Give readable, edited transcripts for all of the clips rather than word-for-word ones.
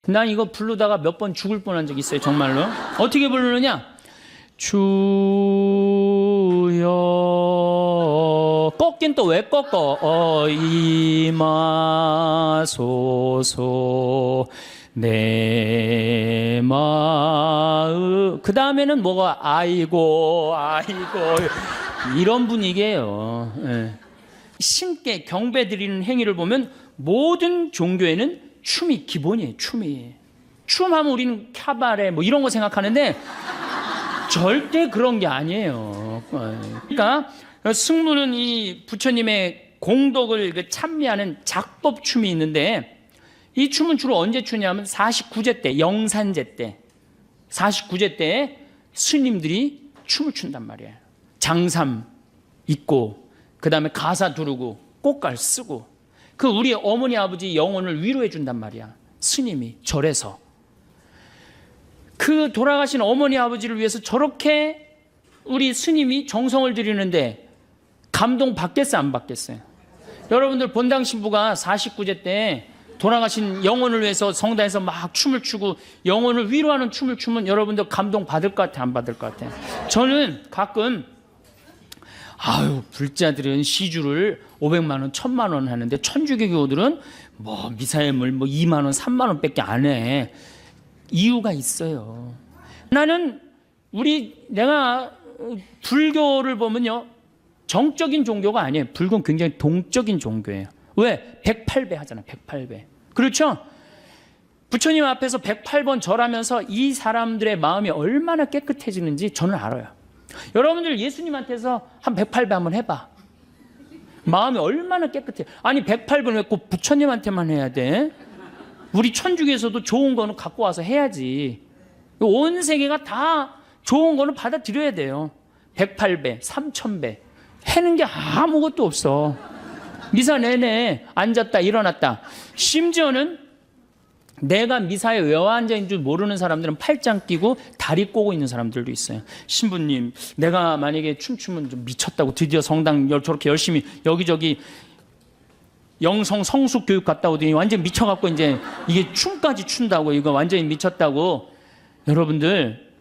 난 이거 부르다가 몇 번 죽을 뻔한 적 있어요, 정말로. 어떻게 부르느냐? 주여. 꺾긴 또 왜 꺾어? 임하소서 내 마음. 그 다음에는 뭐가 아이고 이런 분위기예요. 예. 신께 경배 드리는 행위를 보면 모든 종교에는 춤이 기본이에요. 춤하면 우리는 캬바레 뭐 이런 거 생각하는데 절대 그런 게 아니에요. 그러니까 승무는 이 부처님의 공덕을 찬미하는 작법춤이 있는데, 이 춤은 주로 언제 추냐면 49제 때, 영산제 때, 49제 때 스님들이 춤을 춘단 말이에요. 장삼 입고, 그 다음에 가사 두르고, 꽃갈 쓰고, 그 우리 어머니 아버지 영혼을 위로해 준단 말이야. 스님이 절에서. 그 돌아가신 어머니 아버지를 위해서 저렇게 우리 스님이 정성을 들이는데 감동 받겠어요, 안 받겠어요? 여러분들 본당 신부가 49제 때 돌아가신 영혼을 위해서 성당에서 막 춤을 추고 영혼을 위로하는 춤을 추면 여러분들 감동 받을 것 같아요, 안 받을 것 같아요? 저는 가끔 불자들은 시주를 500만 원, 1000만 원 하는데 천주교들은 뭐 미사예물 뭐 2만 원, 3만 원 밖에 안 해. 이유가 있어요. 나는 내가 불교를 보면요, 정적인 종교가 아니에요. 불교는 굉장히 동적인 종교예요. 왜? 108배 하잖아, 108배. 그렇죠? 부처님 앞에서 108번 절하면서 이 사람들의 마음이 얼마나 깨끗해지는지 저는 알아요. 여러분들 예수님한테서 한 108배 한번 해봐. 마음이 얼마나 깨끗해. 아니 108번 왜 꼭 부처님한테만 해야 돼? 우리 천주교에서도 좋은 거는 갖고 와서 해야지. 온 세계가 다 좋은 거는 받아들여야 돼요. 108배, 3000배 해는 게 아무것도 없어. 미사 내내 앉았다 일어났다. 심지어는 내가 미사에 왜 앉아있는 줄 모르는 사람들은 팔짱 끼고 다리 꼬고 있는 사람들도 있어요. 신부님, 내가 만약에 춤추면 좀 미쳤다고, 드디어 성당 저렇게 열심히 여기저기 영성 성숙 교육 갔다 오더니 완전 미쳐갖고 이제 이게 춤까지 춘다고, 이거 완전히 미쳤다고. 여러분들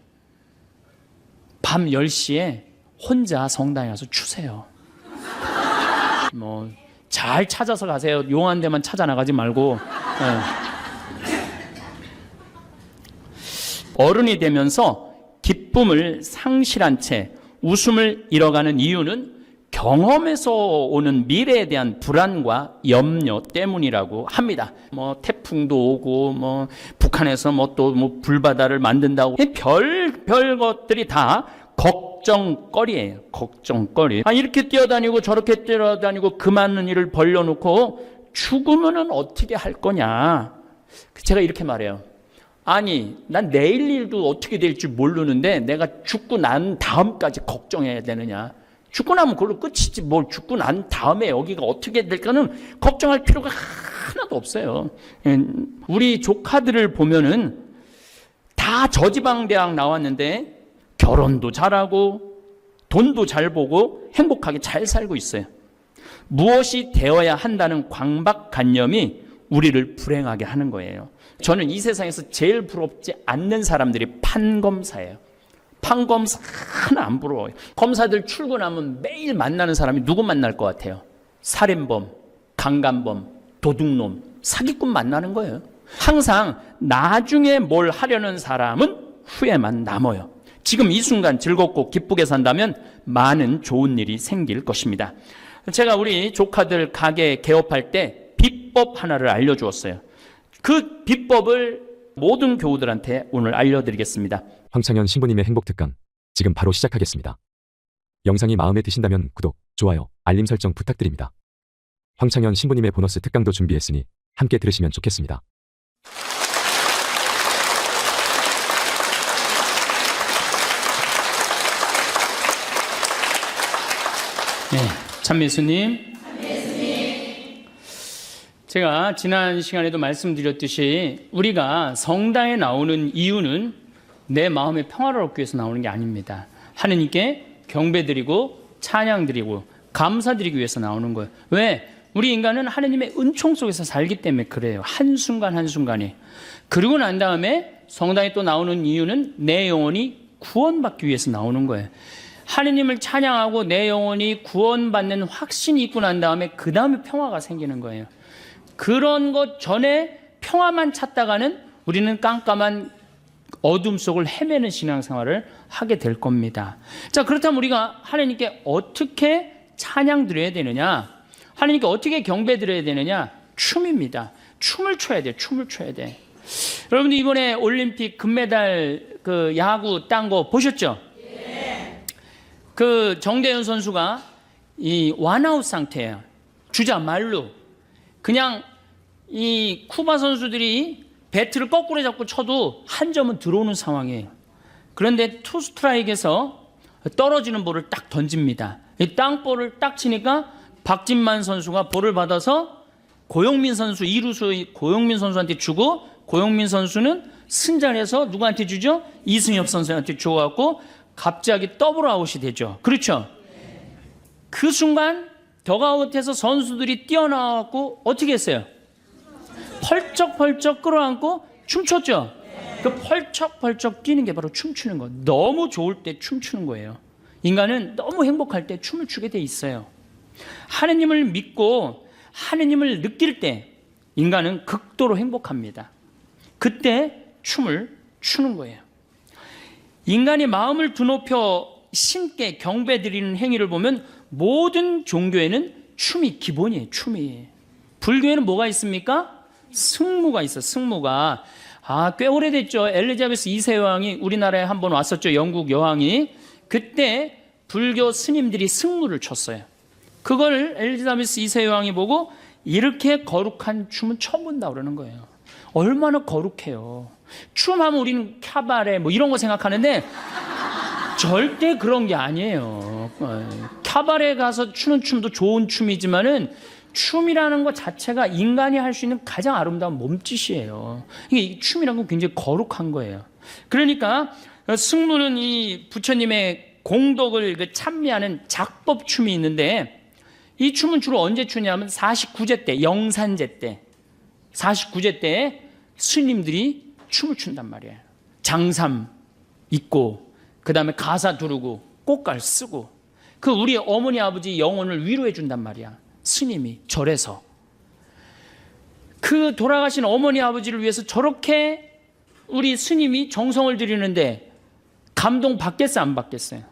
밤 10시에 혼자 성당에 가서 추세요. 뭐 잘 찾아서 가세요. 용한 데만 찾아 나가지 말고. 어른이 되면서 기쁨을 상실한 채 웃음을 잃어가는 이유는 경험에서 오는 미래에 대한 불안과 염려 때문이라고 합니다. 뭐 태풍도 오고 뭐 북한에서 뭐 또 뭐 불바다를 만든다고, 별 것들이 다 걱정거리예요. 걱정거리. 이렇게 뛰어다니고 저렇게 뛰어다니고 그 많은 일을 벌려놓고 죽으면은 어떻게 할 거냐. 제가 이렇게 말해요. 아니, 난 내일 일도 어떻게 될지 모르는데 내가 죽고 난 다음까지 걱정해야 되느냐. 죽고 나면 그걸로 끝이지, 뭘 죽고 난 다음에 여기가 어떻게 될까는 걱정할 필요가 하나도 없어요. 우리 조카들을 보면은 다 저지방대학 나왔는데 결혼도 잘하고 돈도 잘 보고 행복하게 잘 살고 있어요. 무엇이 되어야 한다는 강박관념이 우리를 불행하게 하는 거예요. 저는 이 세상에서 제일 부럽지 않는 사람들이 판검사예요. 판검사 하나 안 부러워요. 검사들 출근하면 매일 만나는 사람이 누구 만날 것 같아요? 살인범, 강간범, 도둑놈, 사기꾼 만나는 거예요. 항상 나중에 뭘 하려는 사람은 후회만 남아요. 지금 이 순간 즐겁고 기쁘게 산다면 많은 좋은 일이 생길 것입니다. 제가 우리 조카들 가게 개업할 때 비법 하나를 알려주었어요. 그 비법을 모든 교우들한테 오늘 알려드리겠습니다. 황창현 신부님의 행복특강 지금 바로 시작하겠습니다. 영상이 마음에 드신다면 구독, 좋아요, 알림 설정 부탁드립니다. 황창현 신부님의 보너스 특강도 준비했으니 함께 들으시면 좋겠습니다. 네, 참미수님. 제가 지난 시간에도 말씀드렸듯이 우리가 성당에 나오는 이유는 내 마음의 평화를 얻기 위해서 나오는 게 아닙니다. 하느님께 경배드리고 찬양드리고 감사드리기 위해서 나오는 거예요. 왜? 우리 인간은 하느님의 은총 속에서 살기 때문에 그래요. 한순간 한순간에. 그리고 난 다음에 성당에 또 나오는 이유는 내 영혼이 구원받기 위해서 나오는 거예요. 하느님을 찬양하고 내 영혼이 구원받는 확신이 있고 난 다음에 그 다음에 평화가 생기는 거예요. 그런 것 전에 평화만 찾다가는 우리는 깜깜한 어둠 속을 헤매는 신앙생활을 하게 될 겁니다. 자, 그렇다면 우리가 하나님께 어떻게 찬양 드려야 되느냐? 하나님께 어떻게 경배 드려야 되느냐? 춤입니다. 춤을 춰야 돼. 춤을 춰야 돼. 여러분들 이번에 올림픽 금메달 그 야구 딴 거 보셨죠? 네. 그 정대현 선수가 이 원아웃 상태예요. 주자 말루. 그냥 이 쿠바 선수들이 배트를 거꾸로 잡고 쳐도 한 점은 들어오는 상황이에요. 그런데 투 스트라이크에서 떨어지는 볼을 딱 던집니다. 이 땅볼을 딱 치니까 박진만 선수가 볼을 받아서 고영민 선수, 이루수 고영민 선수한테 주고, 고영민 선수는 승자해서 누구한테 주죠? 이승엽 선수한테 줘갖고 갑자기 더블 아웃이 되죠. 그렇죠? 그 순간 덕아웃에서 선수들이 뛰어나와갖고 어떻게 했어요? 펄쩍펄쩍 끌어안고 춤췄죠? 그 펄쩍펄쩍 뛰는 게 바로 춤추는 거. 너무 좋을 때 춤추는 거예요. 인간은 너무 행복할 때 춤을 추게 돼 있어요. 하느님을 믿고 하느님을 느낄 때 인간은 극도로 행복합니다. 그때 춤을 추는 거예요. 인간이 마음을 드높여 신께 경배드리는 행위를 보면 모든 종교에는 춤이 기본이에요. 춤이. 불교에는 뭐가 있습니까? 승무가 있어. 승무가. 꽤 오래됐죠. 엘리자베스 2세 여왕이 우리나라에 한번 왔었죠. 영국 여왕이. 그때 불교 스님들이 승무를 췄어요. 그걸 엘리자베스 2세 여왕이 보고 이렇게 거룩한 춤은 처음 본다 그러는 거예요. 얼마나 거룩해요. 춤하면 우리는 캬바레 뭐 이런 거 생각하는데 절대 그런 게 아니에요. 캬바레 가서 추는 춤도 좋은 춤이지만은 춤이라는 것 자체가 인간이 할 수 있는 가장 아름다운 몸짓이에요. 이게 춤이라는 건 굉장히 거룩한 거예요. 그러니까 승무는 이 부처님의 공덕을 찬미하는 작법춤이 있는데 이 춤은 주로 언제 추냐면 49제 때, 영산제 때, 49제 때 스님들이 춤을 춘단 말이에요. 장삼 입고 그 다음에 가사 두르고 꽃갈 쓰고 그 우리 어머니 아버지 영혼을 위로해 준단 말이야. 스님이 절에서 그 돌아가신 어머니 아버지를 위해서 저렇게 우리 스님이 정성을 들이는데 감동 받겠어 안 받겠어요?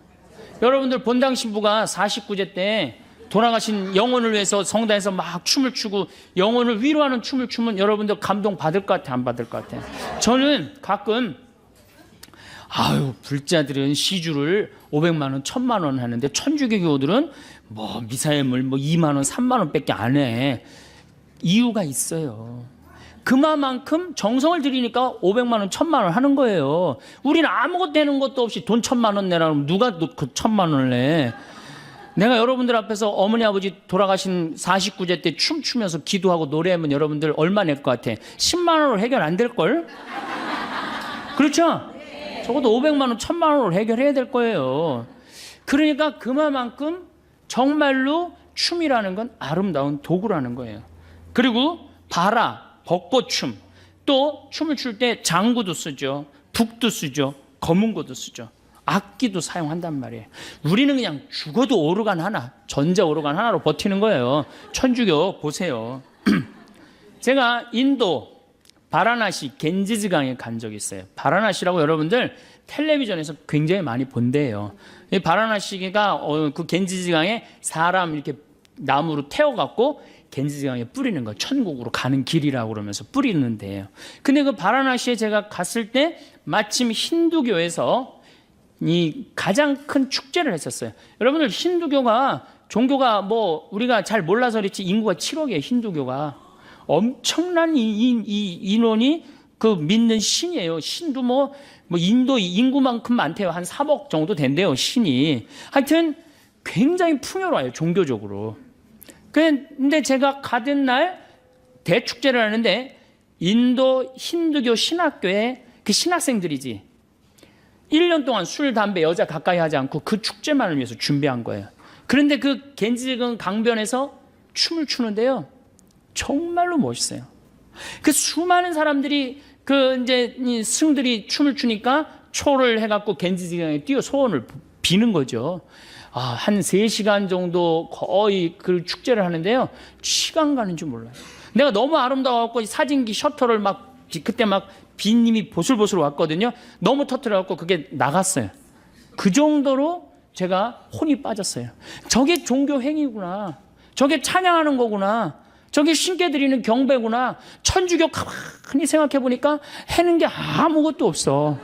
여러분들 본당 신부가 49제 때 돌아가신 영혼을 위해서 성당에서 막 춤을 추고 영혼을 위로하는 춤을 추면 여러분들 감동 받을 것 같아 안 받을 것 같아? 저는 가끔 불자들은 시주를 500만 원, 1000만 원 하는데 천주교교들은 뭐 미사예물 뭐 2만 원, 3만 원 밖에 안 해. 이유가 있어요. 그만큼 정성을 들이니까 500만 원, 1000만 원 하는 거예요. 우리는 아무것도 되는 것도 없이 돈 1000만 원 내라면 누가 그 1000만 원을 내? 내가 여러분들 앞에서 어머니 아버지 돌아가신 49제 때 춤추면서 기도하고 노래하면 여러분들 얼마 낼 것 같아? 10만 원으로 해결 안 될걸? 그렇죠? 적어도 500만 원, 1000만 원으로 해결해야 될 거예요. 그러니까 그만큼 정말로 춤이라는 건 아름다운 도구라는 거예요. 그리고 바라, 벚꽃춤, 또 춤을 출 때 장구도 쓰죠. 북도 쓰죠. 검은고도 쓰죠. 악기도 사용한단 말이에요. 우리는 그냥 죽어도 오르간 하나, 전자 오르간 하나로 버티는 거예요. 천주교 보세요. 제가 인도 바라나시 겐지즈강에 간 적이 있어요. 바라나시라고 여러분들 텔레비전에서 굉장히 많이 본대요. 이 바라나시가 그 겐지즈강에 사람 이렇게 나무로 태워갖고 겐지즈강에 뿌리는 거, 천국으로 가는 길이라고 그러면서 뿌리는 데예요. 근데 그 바라나시에 제가 갔을 때 마침 힌두교에서 이 가장 큰 축제를 했었어요. 여러분들 힌두교가 종교가 뭐 우리가 잘 몰라서 그렇지 인구가 7억이에요. 힌두교가 엄청난 인원이 그 믿는 신이에요. 신도 뭐 인도 인구만큼 많대요. 한 3억 정도 된대요. 신이. 하여튼 굉장히 풍요로워요. 종교적으로. 근데 제가 가던 날 대축제를 하는데 인도 힌두교 신학교에 그 신학생들이지 1년 동안 술, 담배, 여자 가까이 하지 않고 그 축제만을 위해서 준비한 거예요. 그런데 그 겐지강 강변에서 춤을 추는데요. 정말로 멋있어요. 그 수많은 사람들이 그 이제 이 스승들이 춤을 추니까 초를 해갖고 겐지지강에 뛰어 소원을 비는 거죠. 한 3시간 정도 거의 그 축제를 하는데요. 시간 가는 줄 몰라요. 내가 너무 아름다워갖고 사진기 셔터를 막 그때 막 비님이 보슬보슬 왔거든요. 너무 터뜨려갖고 그게 나갔어요. 그 정도로 제가 혼이 빠졌어요. 저게 종교 행위구나. 저게 찬양하는 거구나. 저게 신께 드리는 경배구나. 천주교 가만히 생각해 보니까 해는 게 아무것도 없어.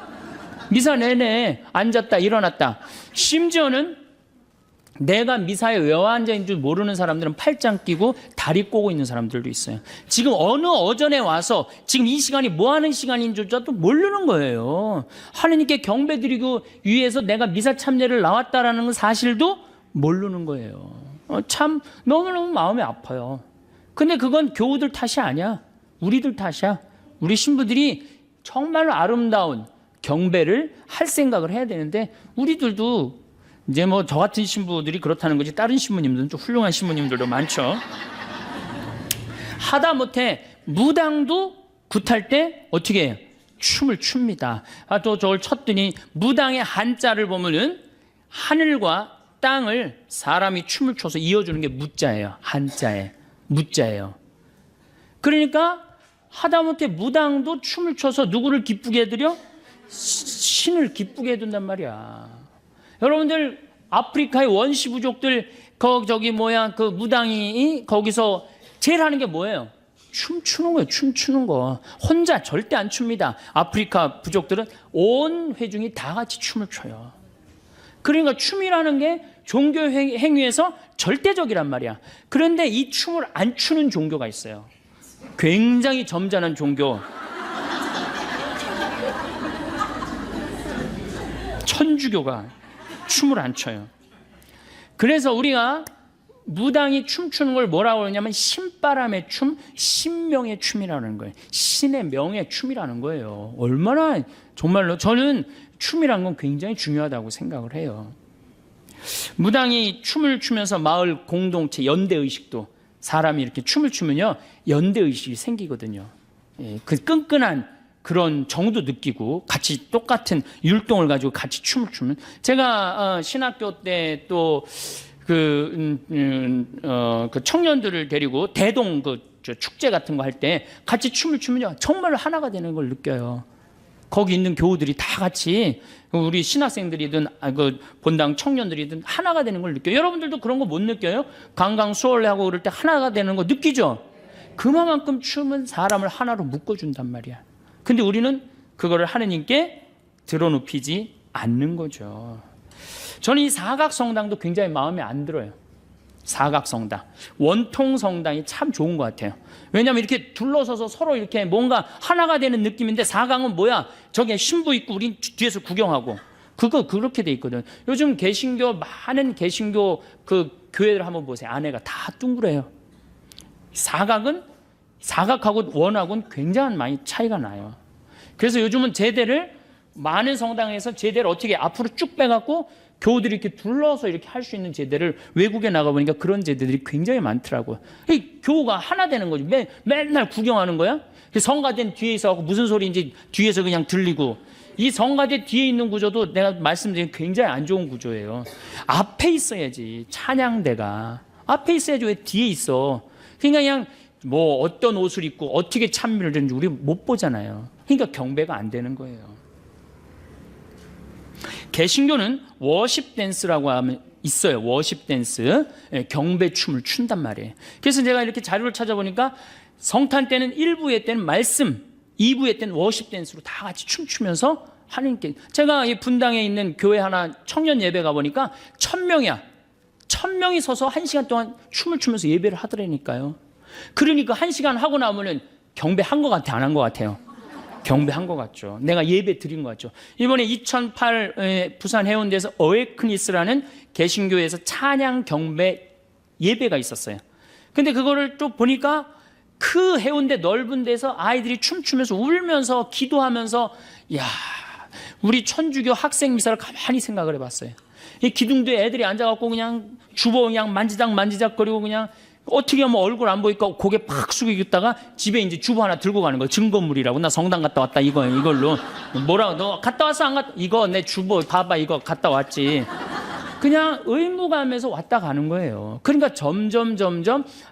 미사 내내 앉았다 일어났다. 심지어는 내가 미사에 왜 앉아있는 줄 모르는 사람들은 팔짱 끼고 다리 꼬고 있는 사람들도 있어요. 지금 어느 어전에 와서 지금 이 시간이 뭐 하는 시간인 줄도 모르는 거예요. 하느님께 경배드리고 위해서 내가 미사 참례를 나왔다라는 사실도 모르는 거예요. 참 너무너무 마음이 아파요. 근데 그건 교우들 탓이 아니야. 우리들 탓이야. 우리 신부들이 정말 아름다운 경배를 할 생각을 해야 되는데 우리들도 이제 뭐 저 같은 신부들이 그렇다는 거지 다른 신부님들은 좀 훌륭한 신부님들도 많죠. 하다못해 무당도 굿할 때 어떻게 해요? 춤을 춥니다. 또 저걸 쳤더니 무당의 한자를 보면은 하늘과 땅을 사람이 춤을 춰서 이어주는 게 무자예요. 한자에 무자예요. 그러니까 하다못해 무당도 춤을 춰서 누구를 기쁘게 해드려? 신을 기쁘게 해둔단 말이야. 여러분들 아프리카의 원시 부족들 그 무당이 거기서 제일 하는 게 뭐예요? 춤추는 거예요. 춤추는 거. 혼자 절대 안 춥니다. 아프리카 부족들은 온 회중이 다 같이 춤을 춰요. 그러니까 춤이라는 게 종교 행위에서 절대적이란 말이야. 그런데 이 춤을 안 추는 종교가 있어요. 굉장히 점잖은 종교. 천주교가 춤을 안 춰요. 그래서 우리가 무당이 춤추는 걸 뭐라고 그러냐면 신바람의 춤, 신명의 춤이라는 거예요. 신의 명의 춤이라는 거예요. 얼마나 정말로 저는 춤이란 건 굉장히 중요하다고 생각을 해요. 무당이 춤을 추면서 마을 공동체 연대의식도 사람이 이렇게 춤을 추면요 연대의식이 생기거든요. 그 끈끈한 그런 정도 느끼고 같이 똑같은 율동을 가지고 같이 춤을 추면 제가 신학교 때 또 그 청년들을 데리고 대동 축제 같은 거 할 때 같이 춤을 추면요 정말 하나가 되는 걸 느껴요. 거기 있는 교우들이 다 같이 우리 신학생들이든 그 본당 청년들이든 하나가 되는 걸 느껴요. 여러분들도 그런 거 못 느껴요? 강강 수월하고 그럴 때 하나가 되는 거 느끼죠? 그만큼 춤은 사람을 하나로 묶어준단 말이야. 근데 우리는 그거를 하느님께 드러눕히지 않는 거죠. 저는 이 사각성당도 굉장히 마음에 안 들어요. 사각성당. 원통성당이 참 좋은 것 같아요. 왜냐하면 이렇게 둘러서서 서로 이렇게 뭔가 하나가 되는 느낌인데 사각은 뭐야? 저게 신부 있고 우린 뒤에서 구경하고. 그거 그렇게 돼 있거든. 요즘 많은 개신교 그 교회들 한번 보세요. 안에가 다 둥그래요. 사각하고 원하고는 굉장히 많이 차이가 나요. 그래서 요즘은 제대를 많은 성당에서 제대를 어떻게 앞으로 쭉 빼갖고 교우들이 이렇게 둘러서 이렇게 할 수 있는 제대를 외국에 나가보니까 그런 제대들이 굉장히 많더라고요. 이 교우가 하나 되는 거지. 맨날 구경하는 거야? 성가대 뒤에 있어갖고 무슨 소리인지 뒤에서 그냥 들리고 이 성가대 뒤에 있는 구조도 내가 말씀드린 굉장히 안 좋은 구조예요. 앞에 있어야지. 찬양대가 앞에 있어야지. 왜 뒤에 있어? 그냥 뭐 어떤 옷을 입고 어떻게 찬미를 드는지 우리 못 보잖아요. 그러니까 경배가 안 되는 거예요. 개신교는 워십 댄스라고 하면 있어요. 워십 댄스, 경배 춤을 춘단 말이에요. 그래서 제가 이렇게 자료를 찾아보니까 성탄 때는 1부회 때는 말씀, 2부회 때는 워십 댄스로 다 같이 춤추면서 하나님께. 제가 이 분당에 있는 교회 하나 청년 예배 가보니까 1000명이야. 1000명이 서서 1시간 동안 춤을 추면서 예배를 하더라니까요. 그러니까 1시간 하고 나면은 경배한 것 같아, 안 한 것 같아요? 경배한 것 같죠. 내가 예배 드린 것 같죠. 이번에 2008 부산 해운대에서 어웨크니스라는 개신교에서 찬양 경배 예배가 있었어요. 근데 그거를 또 보니까 그 해운대 넓은 데서 아이들이 춤추면서 울면서 기도하면서 야, 우리 천주교 학생 미사를 가만히 생각을 해봤어요. 이 기둥도에 애들이 앉아갖고 그냥 주보 그냥 만지작거리고 그냥 어떻게 하면 얼굴 안 보이니까 고개 팍 숙이고 있다가 집에 이제 주보 하나 들고 가는 거야. 증거물이라고. 나 성당 갔다 왔다. 이걸로. 뭐라고, 너 갔다 왔어? 안 갔다? 이거 내 주보 봐봐. 이거 갔다 왔지. 그냥 의무감에서 왔다 가는 거예요. 그러니까 점점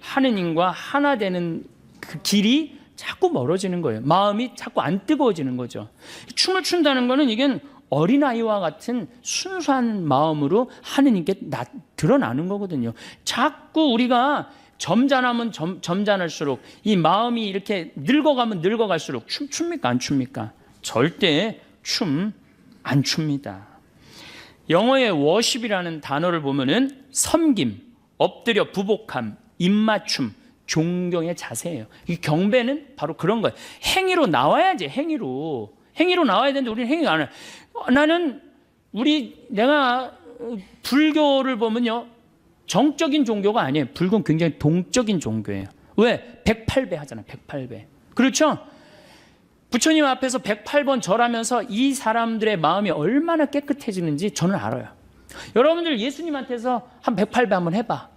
하느님과 하나 되는 그 길이 자꾸 멀어지는 거예요. 마음이 자꾸 안 뜨거워지는 거죠. 춤을 춘다는 거는 이게 어린아이와 같은 순수한 마음으로 하느님께 드러나는 거거든요. 자꾸 우리가 점잖으면 점잖을수록 이 마음이 이렇게 늙어가면 늙어갈수록 춥니까 안 춥니까? 절대 춤 안 춥니다. 영어의 워십이라는 단어를 보면은 섬김, 엎드려 부복함, 입맞춤, 존경의 자세예요. 이 경배는 바로 그런 거예요. 행위로 나와야지. 행위로 나와야 되는데 우리는 행위가 안 해요. 나는 내가 불교를 보면요, 정적인 종교가 아니에요. 불교는 굉장히 동적인 종교예요. 왜? 108배 하잖아요. 108배. 그렇죠? 부처님 앞에서 108번 절하면서 이 사람들의 마음이 얼마나 깨끗해지는지 저는 알아요. 여러분들 예수님한테서 한 108배 한번 해봐.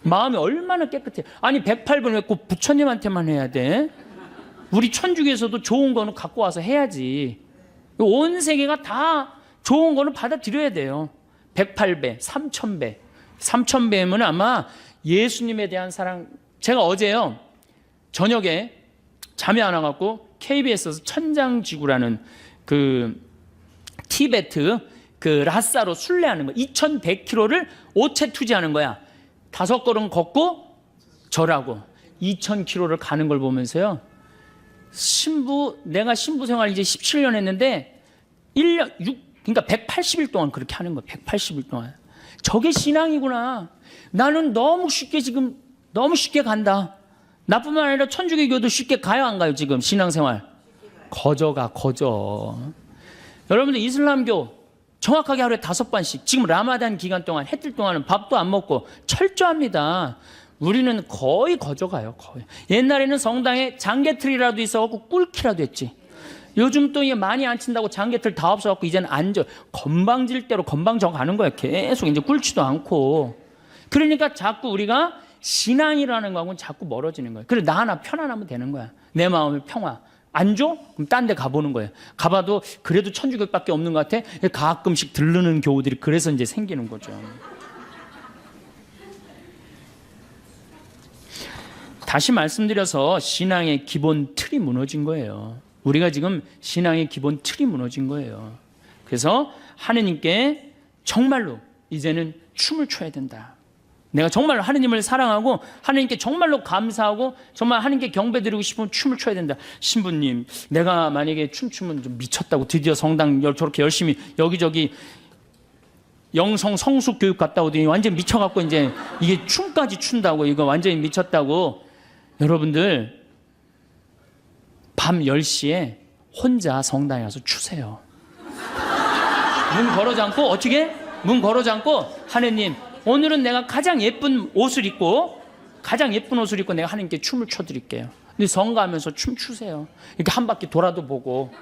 마음이 얼마나 깨끗해. 아니 108번 왜 꼭 부처님한테만 해야 돼? 우리 천주교에서도 좋은 거는 갖고 와서 해야지. 온 세계가 다 좋은 거는 받아들여야 돼요. 108배, 3000배. 3000배면 아마 예수님에 대한 사랑. 제가 어제요, 저녁에 잠이 안 와갖고 KBS에서 천장지구라는 그 티베트 그 라사로 순례하는 거 2100km를 오체 투지하는 거야. 5걸음 걷고 절하고 2000km를 가는 걸 보면서요, 내가 신부 생활 이제 17년 했는데 그러니까 180일 동안 그렇게 하는 거야. 180일 동안. 저게 신앙이구나. 나는 너무 쉽게 간다. 나뿐만 아니라 천주교도 쉽게 가요, 안 가요? 지금 신앙생활 거저. 여러분들 이슬람교 정확하게 하루에 5번씩, 지금 라마단 기간 동안 해뜰 동안은 밥도 안 먹고 철저합니다. 우리는 거의 거저가요. 거의. 옛날에는 성당에 장개틀이라도 있어갖고 꿀키라도 했지. 요즘 또 이게 많이 안 친다고 장개틀 다 없어갖고 이제는 건방질대로 건방져 가는 거예요. 계속 이제 꿀지도 않고. 그러니까 자꾸 우리가 신앙이라는 거하고는 자꾸 멀어지는 거예요. 그래, 나 하나 편안하면 되는 거야. 내 마음의 평화. 안 줘? 그럼 딴 데 가보는 거예요. 가봐도 그래도 천주교밖에 없는 것 같아. 가끔씩 들르는 교우들이 그래서 이제 생기는 거죠. 다시 말씀드려서 신앙의 기본 틀이 무너진 거예요. 우리가 지금 신앙의 기본 틀이 무너진 거예요. 그래서 하느님께 정말로 이제는 춤을 춰야 된다. 내가 정말로 하느님을 사랑하고 하느님께 정말로 감사하고 정말 하느님께 경배드리고 싶으면 춤을 춰야 된다. 신부님, 내가 만약에 춤추면 좀 미쳤다고, 드디어 성당 저렇게 열심히 여기저기 영성 성숙 교육 갔다 오더니 완전 미쳐갖고 이제 이게 춤까지 춘다고, 이거 완전히 미쳤다고. 여러분들 밤 10시에 혼자 성당에 가서 추세요. 문 걸어 잠고, 문 걸어 잠고, 하느님 오늘은 내가 가장 예쁜 옷을 입고 내가 하느님께 춤을 춰드릴게요. 근데 성가하면서 춤 추세요. 이렇게 한 바퀴 돌아도 보고,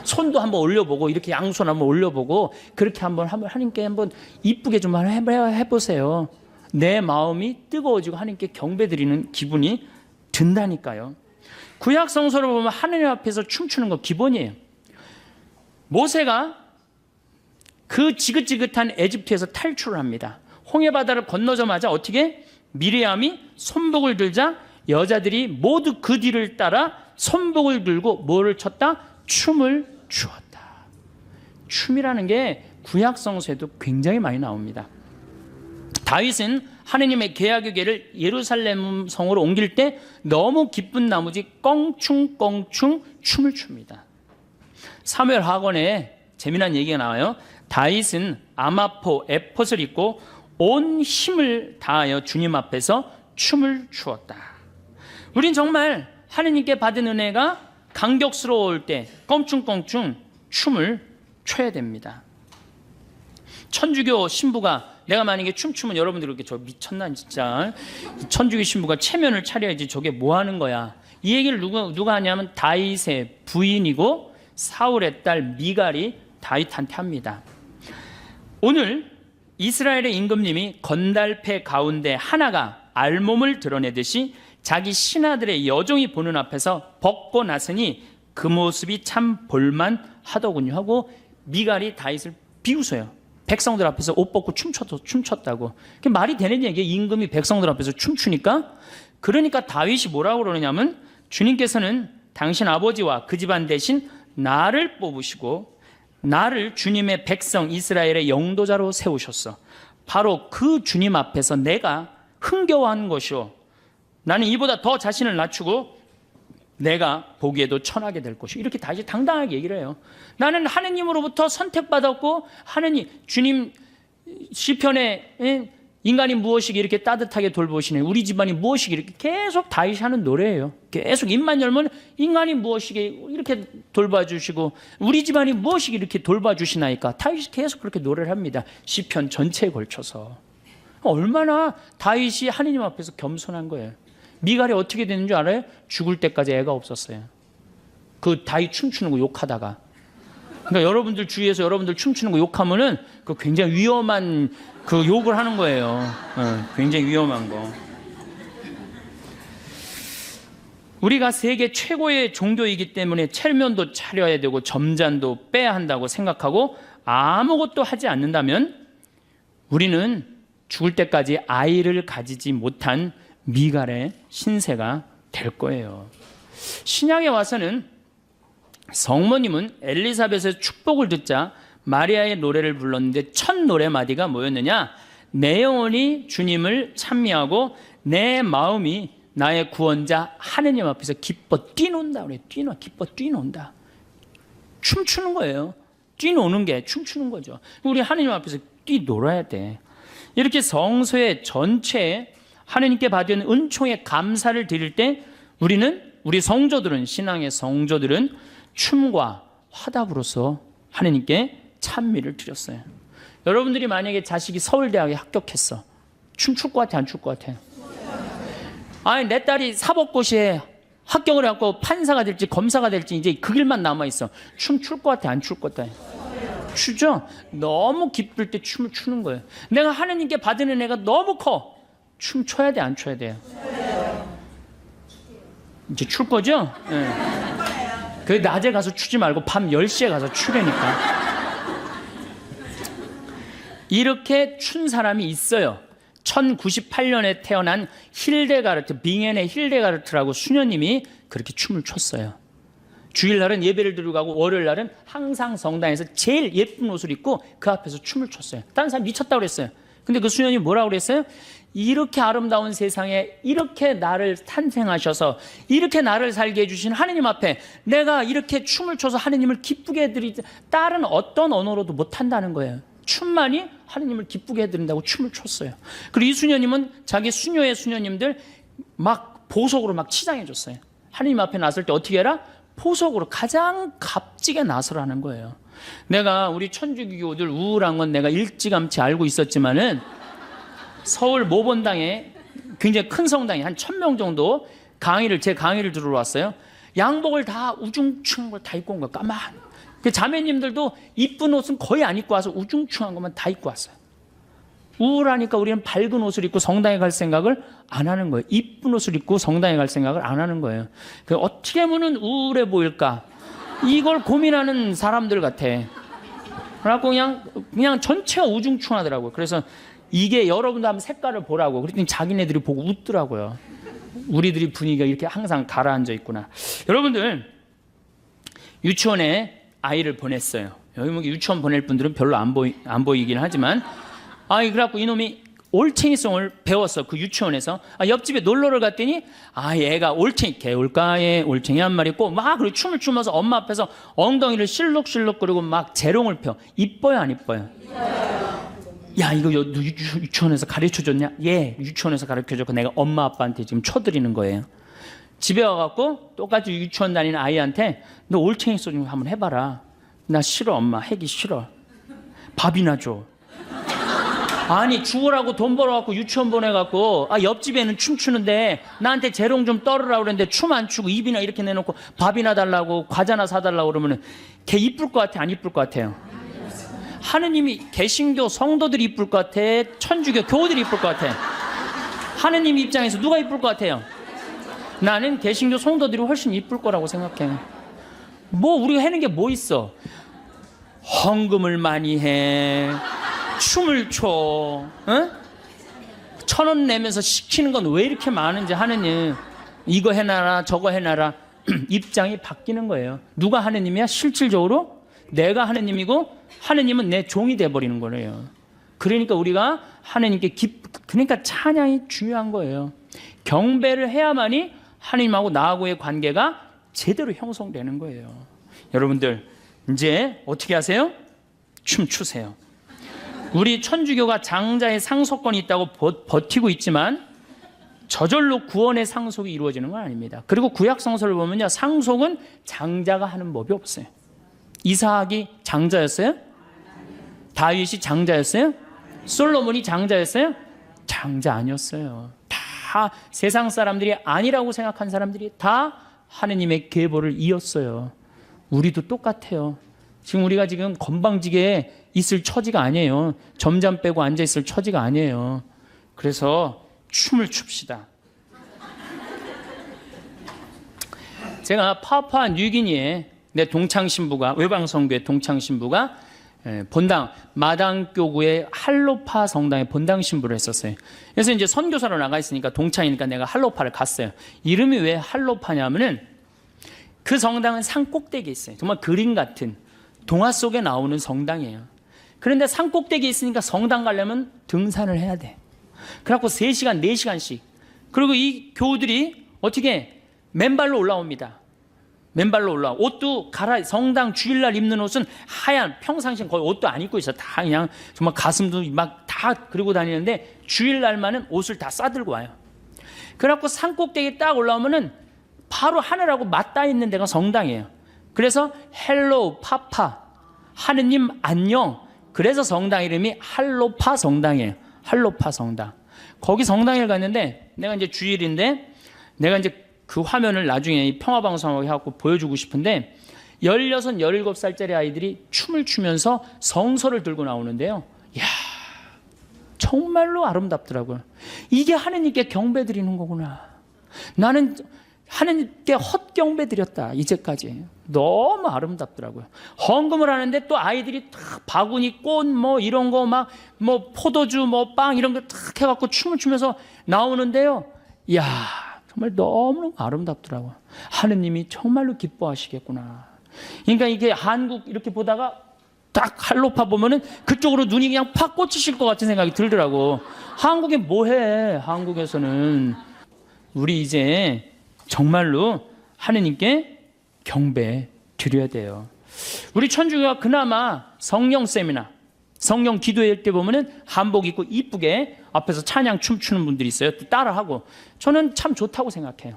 손도 한번 올려보고, 이렇게 양손 한번 올려보고, 그렇게 한번 하느님께 한번 이쁘게 좀 해보세요. 내 마음이 뜨거워지고 하느님께 경배드리는 기분이 든다니까요. 구약 성서를 보면 하느님 앞에서 춤추는 거 기본이에요. 모세가 그 지긋지긋한 에집트에서 탈출을 합니다. 홍해바다를 건너자마자 어떻게? 미리암이 손복을 들자 여자들이 모두 그 뒤를 따라 손복을 들고 뭐를 췄다? 춤을 추었다. 춤이라는 게 구약 성서에도 굉장히 많이 나옵니다. 다윗은 하느님의 계약의 궤를 예루살렘 성으로 옮길 때 너무 기쁜 나머지 껑충껑충 춤을 춥니다. 사무엘 하건에 재미난 얘기가 나와요. 다윗은 아마포 에폿을 입고 온 힘을 다하여 주님 앞에서 춤을 추었다. 우린 정말 하느님께 받은 은혜가 감격스러울 때 껑충껑충 춤을 춰야 됩니다. 천주교 신부가 내가 만약에 춤추면 여러분들 그렇게 저 미쳤나 진짜, 천주교 신부가 체면을 차려야지 저게 뭐 하는 거야. 이 얘기를 누가 하냐면 다윗의 부인이고 사울의 딸 미갈이 다윗한테 합니다. 오늘 이스라엘의 임금님이 건달패 가운데 하나가 알몸을 드러내듯이 자기 신하들의 여종이 보는 앞에서 벗고 났으니 그 모습이 참 볼만하더군요 하고 미갈이 다윗을 비웃어요. 백성들 앞에서 옷 벗고 춤췄다고. 그게 말이 되는 얘기예요. 임금이 백성들 앞에서 춤추니까. 그러니까 다윗이 뭐라고 그러냐면 주님께서는 당신 아버지와 그 집안 대신 나를 뽑으시고 나를 주님의 백성 이스라엘의 영도자로 세우셨어. 바로 그 주님 앞에서 내가 흥겨워하는 것이요, 나는 이보다 더 자신을 낮추고 내가 보기에도 천하게 될 것이요. 이렇게 다시 당당하게 얘기를 해요. 나는 하느님으로부터 선택받았고 하느님 주님 시편에 인간이 무엇이기 이렇게 따뜻하게 돌보시네, 우리 집안이 무엇이기 이렇게 계속 다윗이 하는 노래예요. 계속 입만 열면 인간이 무엇이기 이렇게 돌봐주시고 우리 집안이 무엇이기 이렇게 돌봐주시나이까. 다윗이 계속 그렇게 노래를 합니다. 시편 전체에 걸쳐서. 얼마나 다윗이 하느님 앞에서 겸손한 거예요. 미갈이 어떻게 되는 줄 알아요? 죽을 때까지 애가 없었어요. 그 다윗 춤추는 거 욕하다가. 그러니까 여러분들 주위에서 여러분들 춤추는 거 욕하면은 그 굉장히 위험한 그 욕을 하는 거예요. 굉장히 위험한 거. 우리가 세계 최고의 종교이기 때문에 체면도 차려야 되고 점잔도 빼야 한다고 생각하고 아무것도 하지 않는다면 우리는 죽을 때까지 아이를 가지지 못한 미갈의 신세가 될 거예요. 신약에 와서는 성모님은 엘리사벳의 축복을 듣자 마리아의 노래를 불렀는데 첫 노래마디가 뭐였느냐? 내 영혼이 주님을 찬미하고 내 마음이 나의 구원자 하느님 앞에서 기뻐 뛰논다 그래. 기뻐 뛰논다. 춤추는 거예요. 뛰노는 게 춤추는 거죠. 우리 하느님 앞에서 뛰놀아야 돼. 이렇게 성소의 전체에 하느님께 받은 은총에 감사를 드릴 때 우리 성도들은, 신앙의 성도들은 춤과 화답으로서 하느님께 찬미를 드렸어요. 여러분들이 만약에 자식이 서울대학에 합격했어. 춤출 것 같아, 안 출 것 같아? 아니, 내 딸이 사법고시에 합격을 해갖고 판사가 될지 검사가 될지 이제 그 길만 남아있어. 춤출 것 같아, 안 출 것 같아? 추죠? 너무 기쁠 때 춤을 추는 거예요. 내가 하느님께 받은 은혜가 너무 커. 춤 춰야 돼, 안 춰야 돼요? 이제 출 거죠? 네. 그 낮에 가서 추지 말고 밤 10시에 가서 추려니까. 이렇게 춘 사람이 있어요. 1098년에 태어난 힐데가르트, 빙엔의 힐데가르트라고 수녀님이 그렇게 춤을 췄어요. 주일날은 예배를 드리고 가고 월요일날은 항상 성당에서 제일 예쁜 옷을 입고 그 앞에서 춤을 췄어요. 다른 사람 미쳤다고 그랬어요. 근데 그 수녀님이 뭐라고 그랬어요? 이렇게 아름다운 세상에 이렇게 나를 탄생하셔서 이렇게 나를 살게 해주신 하느님 앞에 내가 이렇게 춤을 춰서 하느님을 기쁘게 해드리지 다른 어떤 언어로도 못한다는 거예요. 춤만이 하느님을 기쁘게 해드린다고 춤을 췄어요. 그리고 이 수녀님은 자기 수녀의 수녀님들 막 보석으로 막 치장해줬어요. 하느님 앞에 나설 때 어떻게 해라? 보석으로 가장 값지게 나서라는 거예요. 내가 우리 천주교들 우울한 건 내가 일찌감치 알고 있었지만은 서울 모본당에 굉장히 큰 성당에 한 1000명 정도 제 강의를 들으러 왔어요. 양복을 다 우중충한 걸 다 입고 온 거야. 까만. 그 자매님들도 이쁜 옷은 거의 안 입고 와서 우중충한 것만 다 입고 왔어요. 우울하니까 우리는 밝은 옷을 입고 성당에 갈 생각을 안 하는 거예요. 이쁜 옷을 입고 성당에 갈 생각을 안 하는 거예요. 그 어떻게 하면 우울해 보일까? 이걸 고민하는 사람들 같아. 그래갖고 그냥 전체가 우중충하더라고요. 그래서 이게 여러분도 한번 색깔을 보라고. 그랬더니 자기네들이 보고 웃더라고요. 우리들이 분위기가 이렇게 항상 가라앉아 있구나. 여러분들 유치원에 아이를 보냈어요. 여기 뭐 유치원 보낼 분들은 별로 안 보이긴 하지만 그래갖고 이놈이 올챙이송을 배웠어. 그 유치원에서. 옆집에 놀러를 갔더니 얘가 개울가에 올챙이 한 마리 있고 막 그리고 춤을 추면서 엄마 앞에서 엉덩이를 실룩실룩 그리고 막 재롱을 펴. 이뻐요, 안 이뻐요? 야, 이거 너 유치원에서 가르쳐줬냐? 예, 유치원에서 가르쳐줬고 내가 엄마 아빠한테 지금 쳐드리는 거예요. 집에 와갖고 똑같이 유치원 다니는 아이한테 너 올챙이 송 한번 해봐라. 나 싫어, 엄마. 하기 싫어. 밥이나 줘. 아니, 죽으라고 돈 벌어갖고 유치원 보내갖고 옆집에는 춤추는데 나한테 재롱 좀 떨으라고 그랬는데 춤 안 추고 입이나 이렇게 내놓고 밥이나 달라고 과자나 사달라고 그러면은 걔 이쁠 것 같아, 안 이쁠 것 같아요? 하느님이 개신교 성도들이 이쁠 것 같아? 천주교 교우들이 이쁠 것 같아? 하느님 입장에서 누가 이쁠 것 같아요? 나는 개신교 성도들이 훨씬 이쁠 거라고 생각해. 뭐 우리가 하는 게 뭐 있어? 헌금을 많이 해, 춤을 춰, 어? 1,000원 내면서 시키는 건 왜 이렇게 많은지 하느님 이거 해놔라 저거 해놔라. 입장이 바뀌는 거예요. 누가 하느님이야? 실질적으로 내가 하느님이고 하느님은 내 종이 돼버리는 거예요. 그러니까 우리가 하느님께 그러니까 찬양이 중요한 거예요. 경배를 해야만이 하느님하고 나하고의 관계가 제대로 형성되는 거예요. 여러분들 이제 어떻게 하세요? 춤추세요. 우리 천주교가 장자의 상속권이 있다고 버티고 있지만 저절로 구원의 상속이 이루어지는 건 아닙니다. 그리고 구약 성서를 보면요, 상속은 장자가 하는 법이 없어요. 이삭이 장자였어요? 다윗이 장자였어요? 솔로몬이 장자였어요? 장자 아니었어요. 다 세상 사람들이 아니라고 생각한 사람들이 다 하느님의 계보를 이었어요. 우리도 똑같아요. 지금 우리가 지금 건방지게 있을 처지가 아니에요. 점잠 빼고 앉아 있을 처지가 아니에요. 그래서 춤을 춥시다. 제가 파푸아 뉴기니에 내 동창신부가, 외방성교회 동창신부가 본당 마당교구의 할로파 성당에 본당 신부를 했었어요. 그래서 이제 선교사로 나가 있으니까 동창이니까 내가 할로파를 갔어요. 이름이 왜 할로파냐면은 그 성당은 산 꼭대기에 있어요. 정말 그림 같은 동화 속에 나오는 성당이에요. 그런데 산 꼭대기에 있으니까 성당 가려면 등산을 해야 돼. 그래갖고 3시간, 4시간씩. 그리고 이 교우들이 어떻게 맨발로 올라옵니다. 맨발로 올라와. 옷도 성당 주일날 입는 옷은 하얀, 평상시엔 거의 옷도 안 입고 있어. 다 그냥 정말 가슴도 막 다 그리고 다니는데 주일날만은 옷을 다 싸들고 와요. 그래갖고 산 꼭대기에 딱 올라오면은 바로 하늘하고 맞닿아 있는 데가 성당이에요. 그래서 헬로우 파파, 하느님 안녕. 그래서 성당 이름이 할로파 성당이에요. 할로파 성당. 거기 성당에 갔는데 내가 이제 주일인데 내가 이제 그 화면을 나중에 이 평화방송하고 해갖고 보여주고 싶은데 16, 17살짜리 아이들이 춤을 추면서 성서를 들고 나오는데요. 이야, 정말로 아름답더라고요. 이게 하느님께 경배 드리는 거구나. 나는 하느님께 헛경배 드렸다 이제까지. 너무 아름답더라고요. 헌금을 하는데 또 아이들이 탁 바구니 꽃 뭐 이런 거 막 뭐 포도주 뭐 빵 이런 거 탁 해갖고 춤을 추면서 나오는데요. 이야, 정말 너무 아름답더라고요. 하느님이 정말로 기뻐하시겠구나. 그러니까 이게 한국 이렇게 보다가 딱 할로파 보면은 그쪽으로 눈이 그냥 팍 꽂히실 것 같은 생각이 들더라고. 한국에 뭐해? 한국에서는 우리 이제 정말로 하느님께 경배 드려야 돼요. 우리 천주교가 그나마 성령 세미나, 성령 기도회 때 보면은 한복 입고 이쁘게 앞에서 찬양 춤추는 분들이 있어요. 또 따라하고. 저는 참 좋다고 생각해요.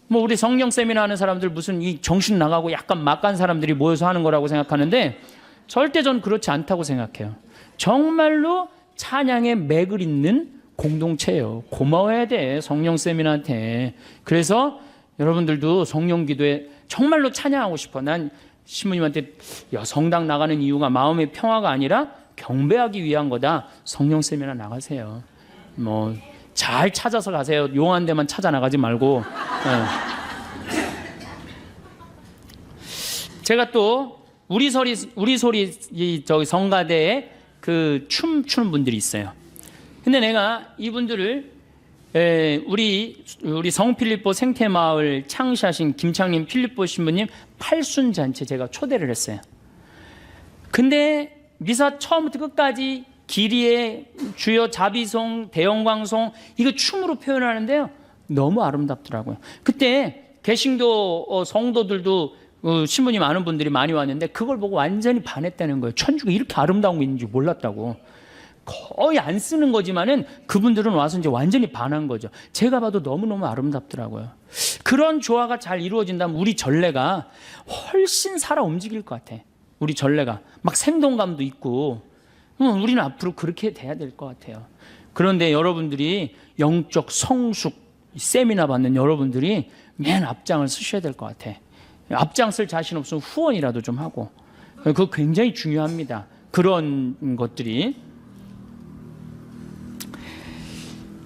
뭐 우리 성령 세미나 하는 사람들 무슨 이 정신 나가고 약간 막간 사람들이 모여서 하는 거라고 생각하는데 절대 전 그렇지 않다고 생각해요. 정말로 찬양에 맥을 잇는 공동체예요. 고마워해야 돼, 성령 세미나한테. 그래서 여러분들도 성령 기도에 정말로 찬양하고 싶어. 난 신부님한테 성당 나가는 이유가 마음의 평화가 아니라 경배하기 위한 거다. 성령 세미나 나가세요. 뭐 잘 찾아서 가세요. 용한 데만 찾아 나가지 말고. 제가 또 우리 소리 저기 성가대에 그 춤추는 분들이 있어요. 근데 내가 이분들을 우리 성필리포 생태마을 창시하신 김창림 필리포 신부님 팔순잔치 제가 초대를 했어요. 근데 미사 처음부터 끝까지 기리에 주여 자비송, 대영광송 이거 춤으로 표현하는데요. 너무 아름답더라고요. 그때 개신교 성도들도 신부님 아는 분들이 많이 왔는데 그걸 보고 완전히 반했다는 거예요. 천주가 이렇게 아름다운 게 있는지 몰랐다고. 거의 안 쓰는 거지만은 그분들은 와서 이제 완전히 반한 거죠. 제가 봐도 너무너무 아름답더라고요. 그런 조화가 잘 이루어진다면 우리 전례가 훨씬 살아 움직일 것 같아. 우리 전례가 막 생동감도 있고 우리는 앞으로 그렇게 돼야 될 것 같아요. 그런데 여러분들이 영적 성숙 세미나 받는 여러분들이 맨 앞장을 쓰셔야 될 것 같아. 앞장 쓸 자신 없으면 후원이라도 좀 하고. 그거 굉장히 중요합니다. 그런 것들이.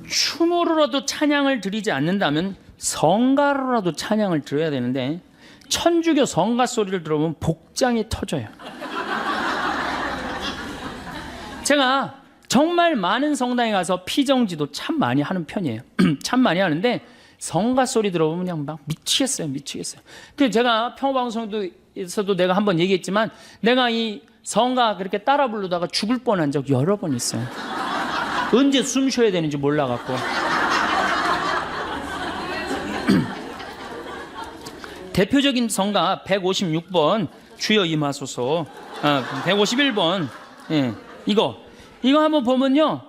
춤으로라도 찬양을 드리지 않는다면 성가로라도 찬양을 드려야 되는데 천주교 성가 소리를 들어보면 복장이 터져요. 제가 정말 많은 성당에 가서 피정지도 참 많이 하는 편이에요. 참 많이 하는데 성가 소리 들어보면 그냥 막 미치겠어요. 그래서 제가 평화방송에서도 내가 한번 얘기했지만 내가 이 성가 그렇게 따라 부르다가 죽을 뻔한 적 여러 번 있어요. 언제 숨 쉬어야 되는지 몰라갖고. 대표적인 성가 156번 주여 임하소서, 151번 이거 한번 보면요,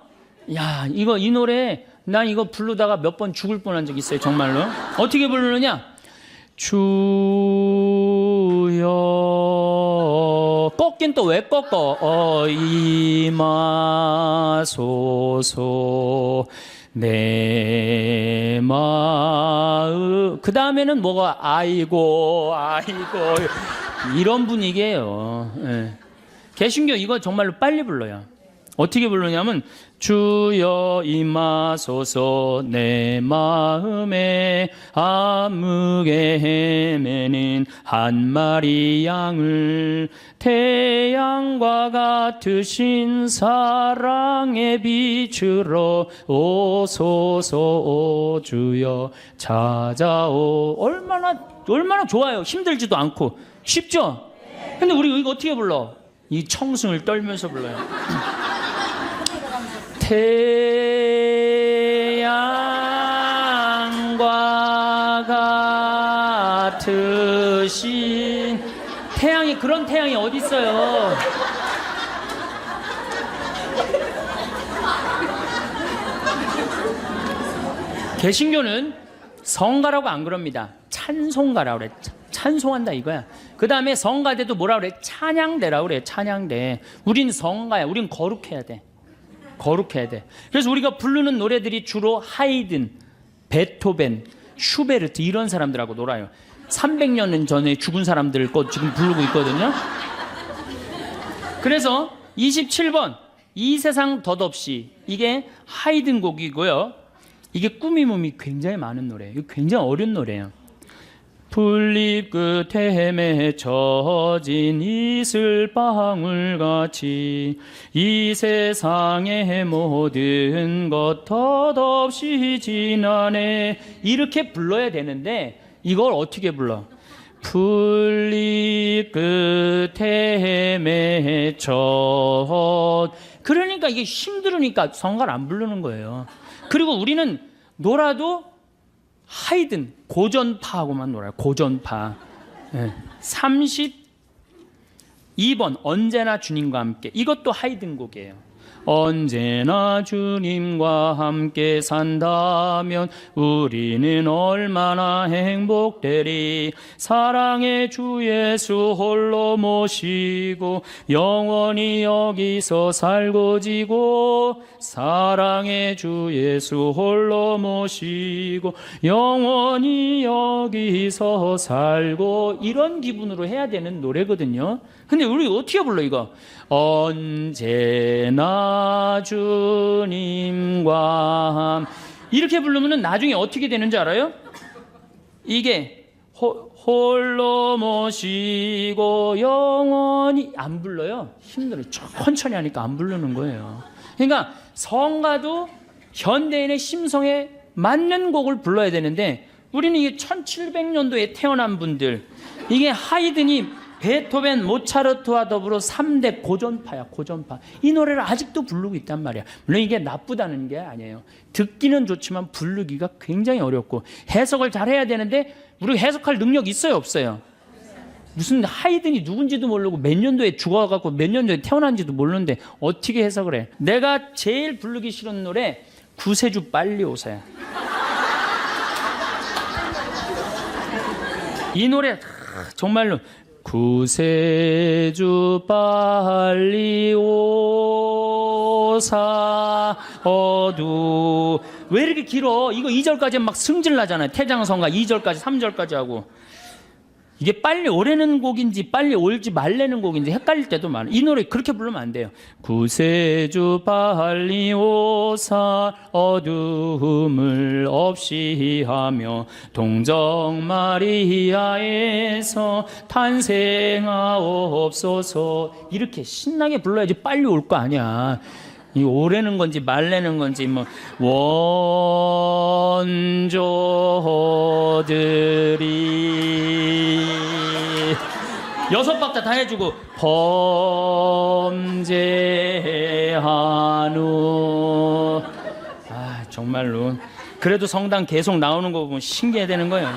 야 이 노래 난 이거 부르다가 몇 번 죽을 뻔한 적 있어요. 정말로. 어떻게 부르느냐, 주여, 꺾긴 또 왜 꺾어, 임하소서 내 마음. 그 다음에는 뭐가 아이고 이런 분위기예요. 개신교 이거 정말로 빨리 불러요. 어떻게 부르냐면 주여 임하소서 내 마음에 암흑에 헤매는 한 마리 양을 태양과 같으신 사랑의 빛으로 오소서 오 주여 찾아오. 얼마나 좋아요. 힘들지도 않고 쉽죠? 근데 우리 이거 어떻게 불러? 이 청승을 떨면서 불러요. 태양과 같으신, 태양이, 그런 태양이 어디 있어요? 개신교는 성가라고 안 그럽니다. 찬송가라고 그래. 찬송한다 이거야. 그 다음에 성가대도 뭐라 그래? 찬양대라고 그래. 찬양대. 우린 성가야. 우린 거룩해야 돼. 그래서 우리가 부르는 노래들이 주로 하이든, 베토벤, 슈베르트 이런 사람들하고 놀아요. 300년 전에 죽은 사람들 거 지금 부르고 있거든요. 그래서 27번 이 세상 덧없이, 이게 하이든 곡이고요. 이게 꾸밈음이 굉장히 많은 노래예요. 이거 굉장히 어려운 노래예요. 풀잎 끝에 맺혀진 이슬방울같이 이 세상의 모든 것 덧없이 지나네. 이렇게 불러야 되는데 이걸 어떻게 불러? 풀잎 끝에 맺혀. 그러니까 이게 힘들으니까 성가를 안 부르는 거예요. 그리고 우리는 놀아도 하이든, 고전파하고만 놀아요. 고전파. 32번 언제나 주님과 함께. 이것도 하이든 곡이에요. 언제나 주님과 함께 산다면 우리는 얼마나 행복되리. 사랑의 주 예수 홀로 모시고 영원히 여기서 살고 지고. 사랑의 주 예수 홀로 모시고 영원히 여기서 살고. 이런 기분으로 해야 되는 노래거든요. 근데 우리 어떻게 불러 이거? 언제나 주님과 이렇게 부르면 나중에 어떻게 되는지 알아요? 이게 홀로 모시고 영원히. 안 불러요. 힘들어요. 천천히 하니까 안 부르는 거예요. 그러니까 성가도 현대인의 심성에 맞는 곡을 불러야 되는데 우리는 이게 1700년도에 태어난 분들, 이게 하이든이 베토벤, 모차르트와 더불어 3대 고전파야. 고전파. 이 노래를 아직도 부르고 있단 말이야. 물론 이게 나쁘다는 게 아니에요. 듣기는 좋지만 부르기가 굉장히 어렵고 해석을 잘해야 되는데 우리 해석할 능력 있어요 없어요? 무슨 하이든이 누군지도 모르고 몇 년도에 죽어갖고 몇 년도에 태어난지도 모르는데 어떻게 해석을 해? 내가 제일 부르기 싫은 노래 구세주 빨리 오세요. 이 노래 정말로 구세주 빨리 오사 어두. 왜 이렇게 길어? 이거 2절까지 막 승질 나잖아요. 태장성가 2절까지 3절까지 하고. 이게 빨리 오래는 곡인지 빨리 올지 말래는 곡인지 헷갈릴 때도 많아요. 이 노래 그렇게 부르면 안 돼요. 구세주 빨리 오사 어둠을 없이 하며 동정 마리아에서 탄생하옵소서. 이렇게 신나게 불러야지 빨리 올 거 아니야. 이 오래는 건지 말래는 건지 뭐 원조들이 6박자 다 해주고 범죄한후. 아 정말로 그래도 성당 계속 나오는 거 보면 신기해되는 거예요.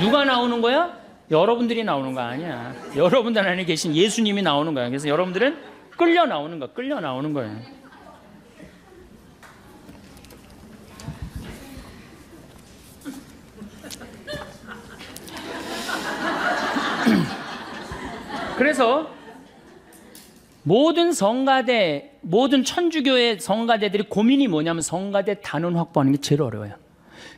누가 나오는 거야? 여러분들이 나오는 거 아니야. 여러분들 안에 계신 예수님이 나오는 거야. 그래서 여러분들은 끌려 나오는 거, 끌려 나오는 거예요. 그래서 모든 성가대, 모든 천주교의 성가대들이 고민이 뭐냐면 성가대 단원 확보하는 게 제일 어려워요.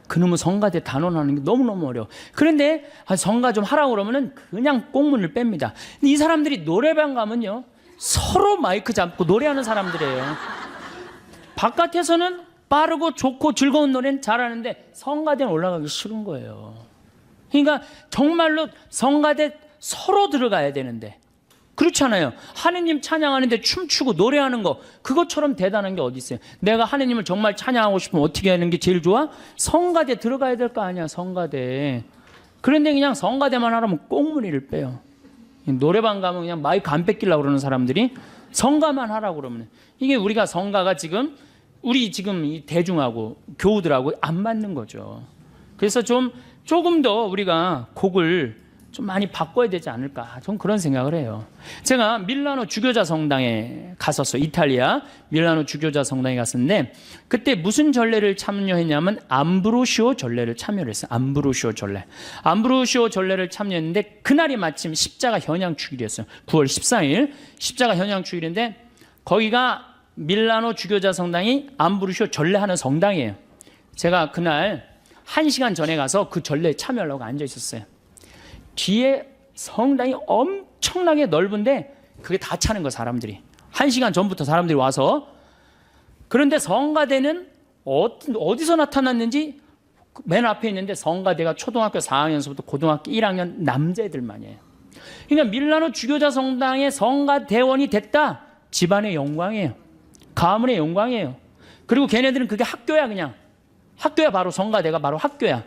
그놈의 성가대 단원하는 게 너무너무 어려워. 그런데 성가 좀 하라고 그러면은 그냥 꽁문을 뺍니다. 근데 이 사람들이 노래방 가면요, 서로 마이크 잡고 노래하는 사람들이에요. 바깥에서는 빠르고 좋고 즐거운 노래는 잘하는데 성가대는 올라가기 싫은 거예요. 그러니까 정말로 성가대 서로 들어가야 되는데 그렇잖아요. 하느님 찬양하는데 춤추고 노래하는 거 그것처럼 대단한 게 어디 있어요. 내가 하느님을 정말 찬양하고 싶으면 어떻게 하는 게 제일 좋아? 성가대 들어가야 될 거 아니야. 성가대. 그런데 그냥 성가대만 하라면 꽁무니를 빼요. 노래방 가면 그냥 마이크 안 뺏기려고 그러는 사람들이 성가만 하라고 그러면 이게 우리가 성가가 지금 우리 지금 이 대중하고 교우들하고 안 맞는 거죠. 그래서 조금 더 우리가 곡을 좀 많이 바꿔야 되지 않을까, 좀 그런 생각을 해요. 제가 밀라노 주교자 성당에 갔었어요. 이탈리아 밀라노 주교자 성당에 갔었는데 그때 무슨 전례를 참여했냐면 암브로시오 전례를 참여를 했어요. 암브로시오 전례를 참여했는데 그날이 마침 십자가 현양 주일이었어요. 9월 14일 십자가 현양 주일인데 거기가 밀라노 주교자 성당이 암브로시오 전례하는 성당이에요. 제가 그날 1시간 전에 가서 그 전례에 참여하려고 앉아 있었어요. 뒤에 성당이 엄청나게 넓은데 그게 다 차는 거예요. 사람들이 1시간 전부터 사람들이 와서. 그런데 성가대는 어디서 나타났는지 맨 앞에 있는데 성가대가 초등학교 4학년서부터 고등학교 1학년 남자애들만이에요. 그러니까 밀라노 주교자 성당의 성가대원이 됐다, 집안의 영광이에요. 가문의 영광이에요. 그리고 걔네들은 그게 학교야. 그냥 학교야. 바로 성가대가 바로 학교야.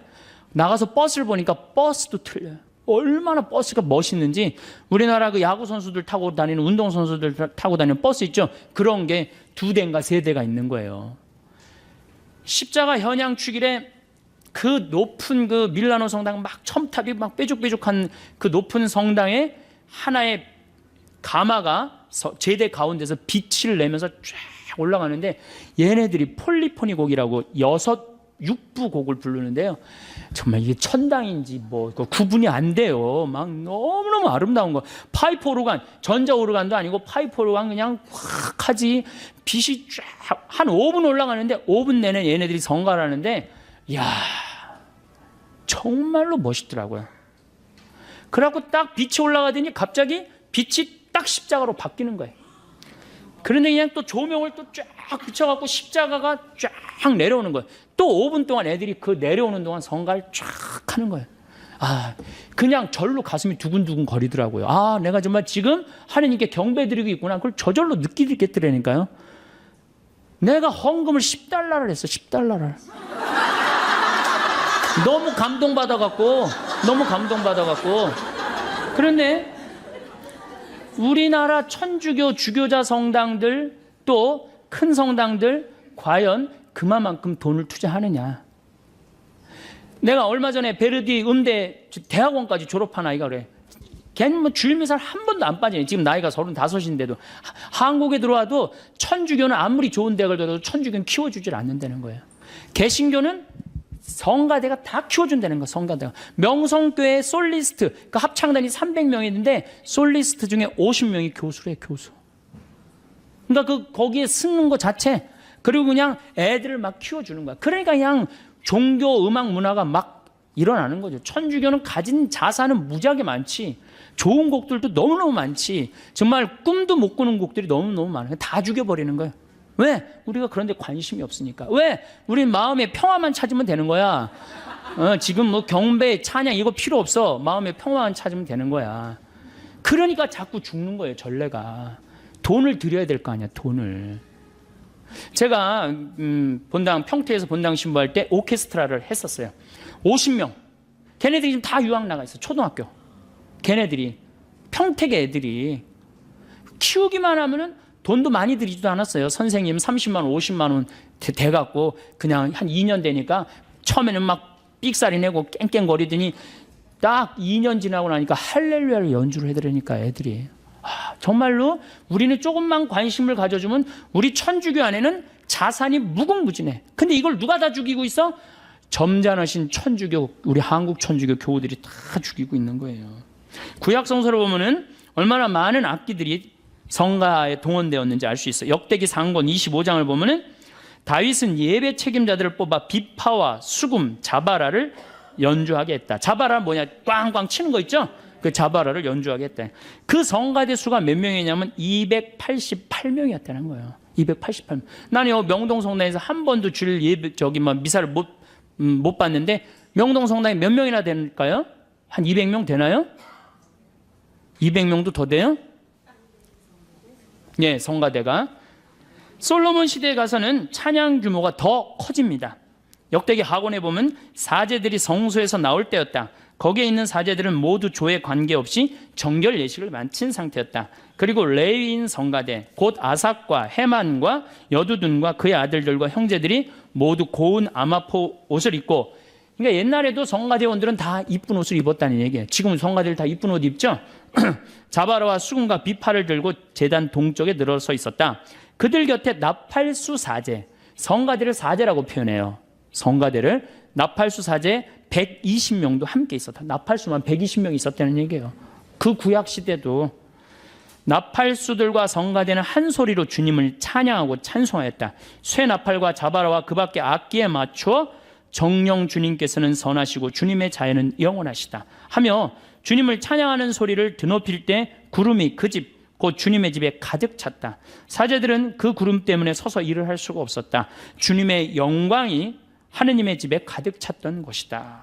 나가서 버스를 보니까 버스도 틀려요. 얼마나 버스가 멋있는지. 우리나라 그 야구 선수들 타고 다니는, 운동 선수들 타고 다니는 버스 있죠? 그런 게 2대인가 3대가 있는 거예요. 십자가 현양 축일에 그 높은 그 밀라노 성당 막 첨탑이 막 뾰족뾰족한 그 높은 성당에 하나의 가마가 제대 가운데서 빛을 내면서 쫙 올라가는데 얘네들이 폴리포니 곡이라고 6부 곡을 부르는데요. 정말 이게 천당인지 뭐 구분이 안 돼요. 막 너무너무 아름다운 거. 파이프 오르간, 전자 오르간도 아니고 파이프 오르간 그냥 확 하지. 빛이 쫙 한 5분 올라가는데 5분 내내 얘네들이 성가를 하는데 이야 정말로 멋있더라고요. 그래갖고 딱 빛이 올라가더니 갑자기 빛이 딱 십자가로 바뀌는 거예요. 그런데 그냥 또 조명을 또 쫙 비춰갖고 십자가가 쫙 내려오는 거예요. 또 5분 동안 애들이 그 내려오는 동안 성가를 쫙 하는 거예요. 아, 그냥 절로 가슴이 두근두근 거리더라고요. 아, 내가 정말 지금 하느님께 경배드리고 있구나. 그걸 저절로 느끼겠더라니까요. 내가 헌금을 10달러를 했어. 10달러를. 너무 감동받아갖고. 그런데 우리나라 천주교 주교자 성당들 또 큰 성당들 과연 그만큼 돈을 투자하느냐. 내가 얼마 전에 베르디 음대 대학원까지 졸업한 아이가 그래. 걔는 뭐 주일미사를 한 번도 안 빠지네. 지금 나이가 35인데도 한국에 들어와도 천주교는 아무리 좋은 대학을 들어도 천주교는 키워주질 않는다는 거예요. 개신교는 성가대가 다 키워준다는 거야. 성가대가. 명성교회 솔리스트, 그 합창단이 300명이 있는데 솔리스트 중에 50명이 교수래. 교수. 그러니까 거기에 쓰는 거 자체, 그리고 그냥 애들을 막 키워주는 거야. 그러니까 그냥 종교 음악 문화가 막 일어나는 거죠. 천주교는 가진 자산은 무지하게 많지, 좋은 곡들도 너무너무 많지, 정말 꿈도 못 꾸는 곡들이 너무너무 많아요. 다 죽여버리는 거예요. 왜? 우리가 그런 데 관심이 없으니까. 왜? 우리 마음의 평화만 찾으면 되는 거야. 지금 뭐 경배, 찬양 이거 필요 없어. 마음의 평화만 찾으면 되는 거야. 그러니까 자꾸 죽는 거예요, 전례가. 돈을 들여야 될 거 아니야, 돈을. 제가 본당 평택에서 본당 신부할 때 오케스트라를 했었어요. 50명. 걔네들이 지금 다 유학 나가 있어. 초등학교. 걔네들이 평택의 애들이 키우기만 하면은 돈도 많이 들이지도 않았어요. 선생님 30만 원, 50만 원 돼갖고 그냥 한 2년 되니까 처음에는 막 삑사리 내고 깽깽거리더니 딱 2년 지나고 나니까 할렐루야를 연주를 해드리니까 애들이 정말로 우리는 조금만 관심을 가져주면 우리 천주교 안에는 자산이 무궁무진해. 근데 이걸 누가 다 죽이고 있어? 점잖으신 천주교, 우리 한국 천주교 교우들이 다 죽이고 있는 거예요. 구약 성서를 보면은 얼마나 많은 악기들이 성가에 동원되었는지 알 수 있어요. 역대기 상권 25장을 보면은 다윗은 예배 책임자들을 뽑아 비파와 수금, 자바라를 연주하게 했다. 자바라 뭐냐? 꽝꽝 치는 거 있죠? 그 자바라를 연주하게 했다. 그 성가대 수가 몇 명이냐면 288명이었다는 거예요. 288명. 나는 명동성당에서 한 번도 주일 예배 미사를 못 봤는데 명동 성당에 몇 명이나 될까요? 한 200명 되나요? 200명도 더 돼요? 예, 성가대가. 솔로몬 시대에 가서는 찬양 규모가 더 커집니다. 역대기 하곤에 보면 사제들이 성소에서 나올 때였다. 거기에 있는 사제들은 모두 조에 관계없이 정결 예식을 마친 상태였다. 그리고 레위인 성가대 곧 아삭과 헤만과 여두둔과 그의 아들들과 형제들이 모두 고운 아마포 옷을 입고, 그러니까 옛날에도 성가대원들은 다 이쁜 옷을 입었다는 얘기예요. 지금은 성가대들 다 이쁜 옷 입죠? 자바라와 수금과 비파를 들고 제단 동쪽에 늘어서 있었다. 그들 곁에 나팔수 사제, 성가대를 사제라고 표현해요. 성가대를 나팔수 사제 120명도 함께 있었다. 나팔수만 120명 있었다는 얘기예요. 그 구약 시대도 나팔수들과 성가대는 한 소리로 주님을 찬양하고 찬송하였다. 쇠 나팔과 자바라와 그 밖에 악기에 맞추어 정령 주님께서는 선하시고 주님의 자애는 영원하시다 하며 주님을 찬양하는 소리를 드높일 때 구름이 그 집, 곧 주님의 집에 가득 찼다. 사제들은 그 구름 때문에 서서 일을 할 수가 없었다. 주님의 영광이 하느님의 집에 가득 찼던 것이다.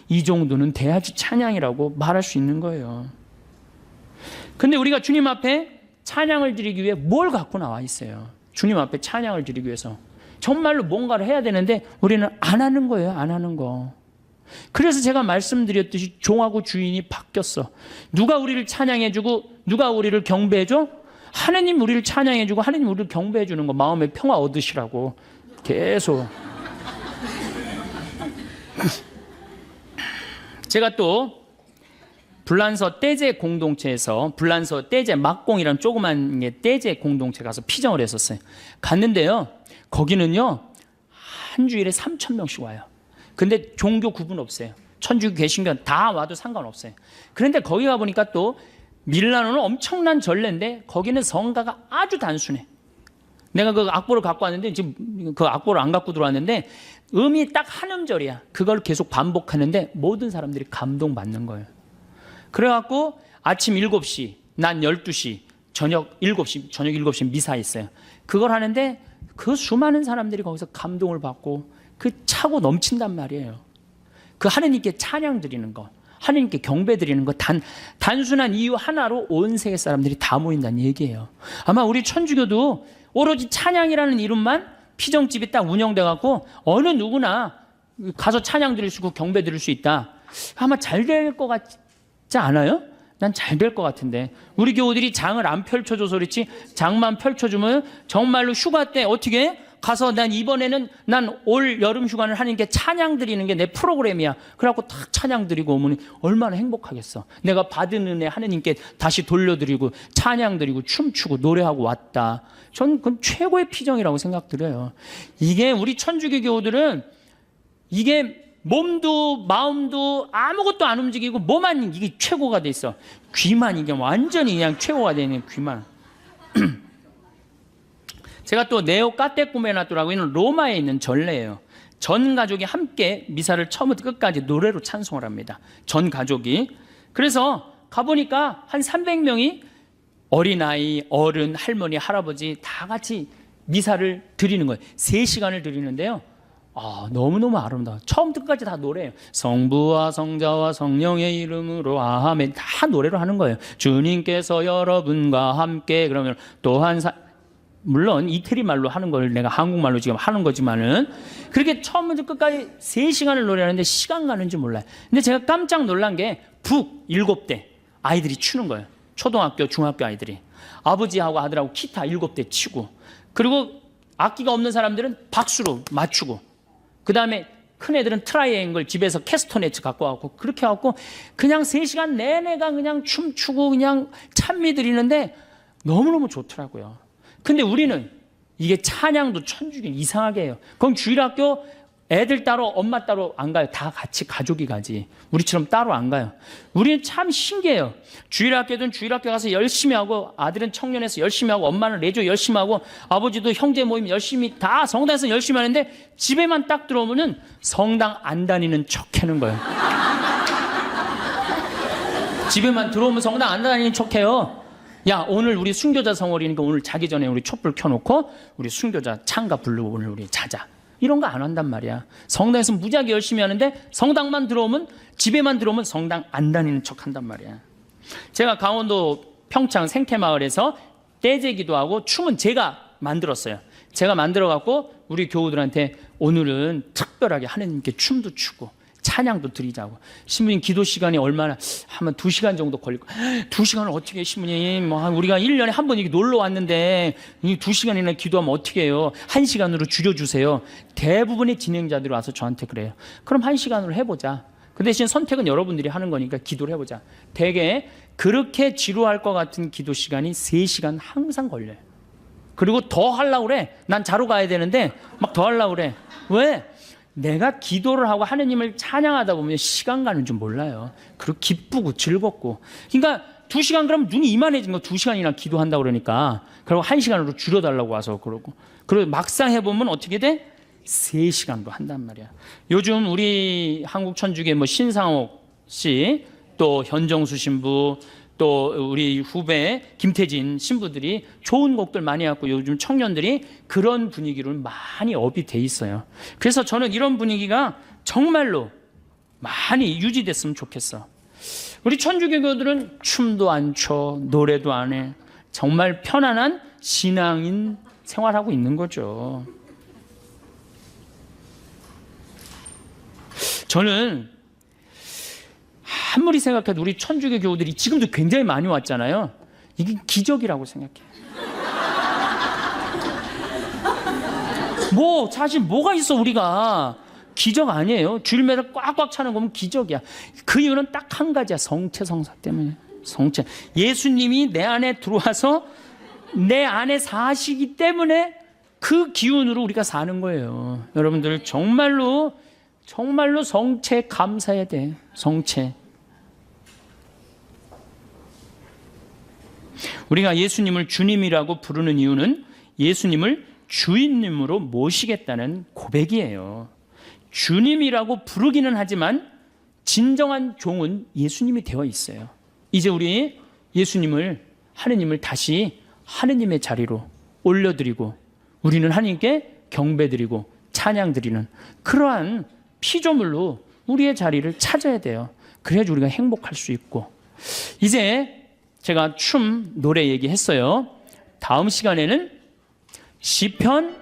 이 정도는 대아주 찬양이라고 말할 수 있는 거예요. 근데 우리가 주님 앞에 찬양을 드리기 위해 뭘 갖고 나와 있어요? 주님 앞에 찬양을 드리기 위해서 정말로 뭔가를 해야 되는데 우리는 안 하는 거예요. 안 하는 거. 그래서 제가 말씀드렸듯이 종하고 주인이 바뀌었어. 누가 우리를 찬양해주고 누가 우리를 경배해줘? 하느님 우리를 찬양해주고 하느님 우리를 경배해주는 거, 마음의 평화 얻으시라고 계속. 제가 또 불란서 떼제 공동체에서 불란서 떼제 막공이라는 조그만 떼제 공동체 가서 피정을 했었어요. 갔는데요, 거기는요 한 주일에 3,000명씩 와요. 근데 종교 구분 없어요. 천주교 개신교 다 와도 상관없어요. 그런데 거기 가보니까 또 밀라노는 엄청난 전례인데 거기는 성가가 아주 단순해. 내가 그 악보를 갖고 왔는데 지금 그 악보를 안 갖고 들어왔는데 음이 딱 한 음절이야. 그걸 계속 반복하는데 모든 사람들이 감동받는 거예요. 그래갖고 아침 7시, 난 12시, 저녁 7시 미사 있어요. 그걸 하는데 그 수많은 사람들이 거기서 감동을 받고 그 차고 넘친단 말이에요. 그 하느님께 찬양 드리는 거, 하느님께 경배 드리는 거, 단순한 이유 하나로 온 세계 사람들이 다 모인다는 얘기예요. 아마 우리 천주교도 오로지 찬양이라는 이름만 피정집이 딱 운영돼 갖고 어느 누구나 가서 찬양 드릴 수 있고 경배 드릴 수 있다. 아마 잘 될 것 같지 않아요? 난 잘 될 것 같은데. 우리 교우들이 장을 안 펼쳐줘서 그렇지, 장만 펼쳐주면 정말로 휴가 때 어떻게 해? 가서 난 이번에는 난 올 여름 휴가는 하나님께 찬양 드리는 게 내 프로그램이야. 그래갖고 딱 찬양 드리고 오면 얼마나 행복하겠어. 내가 받은 은혜 하나님께 다시 돌려드리고 찬양 드리고 춤추고 노래하고 왔다. 전 그건 최고의 피정이라고 생각드려요. 이게 우리 천주교 교우들은 이게 몸도 마음도 아무것도 안 움직이고 뭐만 이게 최고가 돼 있어. 귀만 이게 완전히 그냥 최고가 되는 귀만. 제가 또 네오 까테꾸메나토라고 있는 로마에 있는 전례예요. 전 가족이 함께 미사를 처음부터 끝까지 노래로 찬송을 합니다. 전 가족이. 그래서 가보니까 한 300명이 어린아이, 어른, 할머니, 할아버지 다 같이 미사를 드리는 거예요. 3시간을 드리는데요. 너무너무 아름다워. 처음부터 끝까지 다 노래예요. 성부와 성자와 성령의 이름으로 아멘. 다 노래로 하는 거예요. 주님께서 여러분과 함께. 그러면 또한 물론 이태리 말로 하는 걸 내가 한국말로 지금 하는 거지만은 그렇게 처음부터 끝까지 3시간을 노래하는데 시간 가는지 몰라요. 근데 제가 깜짝 놀란 게 북 7대 아이들이 추는 거예요. 초등학교, 중학교 아이들이. 아버지하고 아들하고 기타 7대 치고, 그리고 악기가 없는 사람들은 박수로 맞추고, 그 다음에 큰 애들은 트라이앵글 집에서 캐스터네츠 갖고 와갖고 그렇게 해갖고 그냥 3시간 내내가 그냥 춤추고 그냥 찬미 드리는데 너무너무 좋더라고요. 근데 우리는 이게 찬양도 천주교 이상하게 해요. 그럼 주일학교 애들 따로 엄마 따로 안 가요. 다 같이 가족이 가지. 우리처럼 따로 안 가요. 우리는 참 신기해요. 주일학교든 주일학교 가서 열심히 하고, 아들은 청년에서 열심히 하고, 엄마는 레조 열심히 하고, 아버지도 형제 모임 열심히 다 성당에서 열심히 하는데 집에만 딱 들어오면은 성당 안 다니는 척 하는 거예요. 집에만 들어오면 성당 안 다니는 척 해요. 야, 오늘 우리 순교자 성월이니까 오늘 자기 전에 우리 촛불 켜놓고 우리 순교자 찬가 부르고 오늘 우리 자자. 이런 거 안 한단 말이야. 성당에서 무지하게 열심히 하는데 성당만 들어오면, 집에만 들어오면 성당 안 다니는 척 한단 말이야. 제가 강원도 평창 생태마을에서 떼제기도 하고 춤은 제가 만들었어요. 제가 만들어갖고 우리 교우들한테 오늘은 특별하게 하나님께 춤도 추고 찬양도 드리자고. 신부님 기도 시간이 얼마나 하면 2시간 정도 걸릴 거. 2시간을 어떻게 해, 신부님? 우리가 1년에 한 번 놀러 왔는데 2시간이나 기도하면 어떻게 해요? 1시간으로 줄여주세요. 대부분의 진행자들이 와서 저한테 그래요. 그럼 1시간으로 해보자. 그 대신 선택은 여러분들이 하는 거니까 기도를 해보자. 대개 그렇게 지루할 것 같은 기도 시간이 3시간 항상 걸려요. 그리고 더 하려고 그래. 난 자러 가야 되는데 막 더 하려고 그래. 왜? 내가 기도를 하고 하느님을 찬양하다 보면 시간 가는 줄 몰라요. 그리고 기쁘고 즐겁고. 그러니까 2시간 그러면 눈이 이만해진 거. 2시간이나 기도한다고 그러니까. 그리고 1시간으로 줄여달라고 와서 그러고. 그리고 막상 해보면 어떻게 돼? 3시간도 한단 말이야. 요즘 우리 한국 천주교 신상옥 씨, 또 현정수 신부, 또 우리 후배 김태진 신부들이 좋은 곡들 많이 갖고 요즘 청년들이 그런 분위기로 많이 업이 돼 있어요. 그래서 저는 이런 분위기가 정말로 많이 유지됐으면 좋겠어. 우리 천주교교들은 춤도 안 춰, 노래도 안 해. 정말 편안한 신앙인 생활하고 있는 거죠. 저는 아무리 생각해도 우리 천주교 교우들이 지금도 굉장히 많이 왔잖아요. 이게 기적이라고 생각해요. 사실 뭐가 있어 우리가. 기적 아니에요. 주일마다 꽉꽉 차는 거면 기적이야. 그 이유는 딱 한 가지야. 성체성사 때문에. 성체. 예수님이 내 안에 들어와서 내 안에 사시기 때문에 그 기운으로 우리가 사는 거예요. 여러분들 정말로 성체 감사해야 돼. 성체. 우리가 예수님을 주님이라고 부르는 이유는 예수님을 주인님으로 모시겠다는 고백이에요. 주님이라고 부르기는 하지만 진정한 종은 예수님이 되어 있어요. 이제 우리 하느님을 다시 하느님의 자리로 올려드리고 우리는 하느님께 경배드리고 찬양드리는 그러한 피조물로 우리의 자리를 찾아야 돼요. 그래야지 우리가 행복할 수 있고. 이제 제가 춤, 노래 얘기했어요. 다음 시간에는 시편,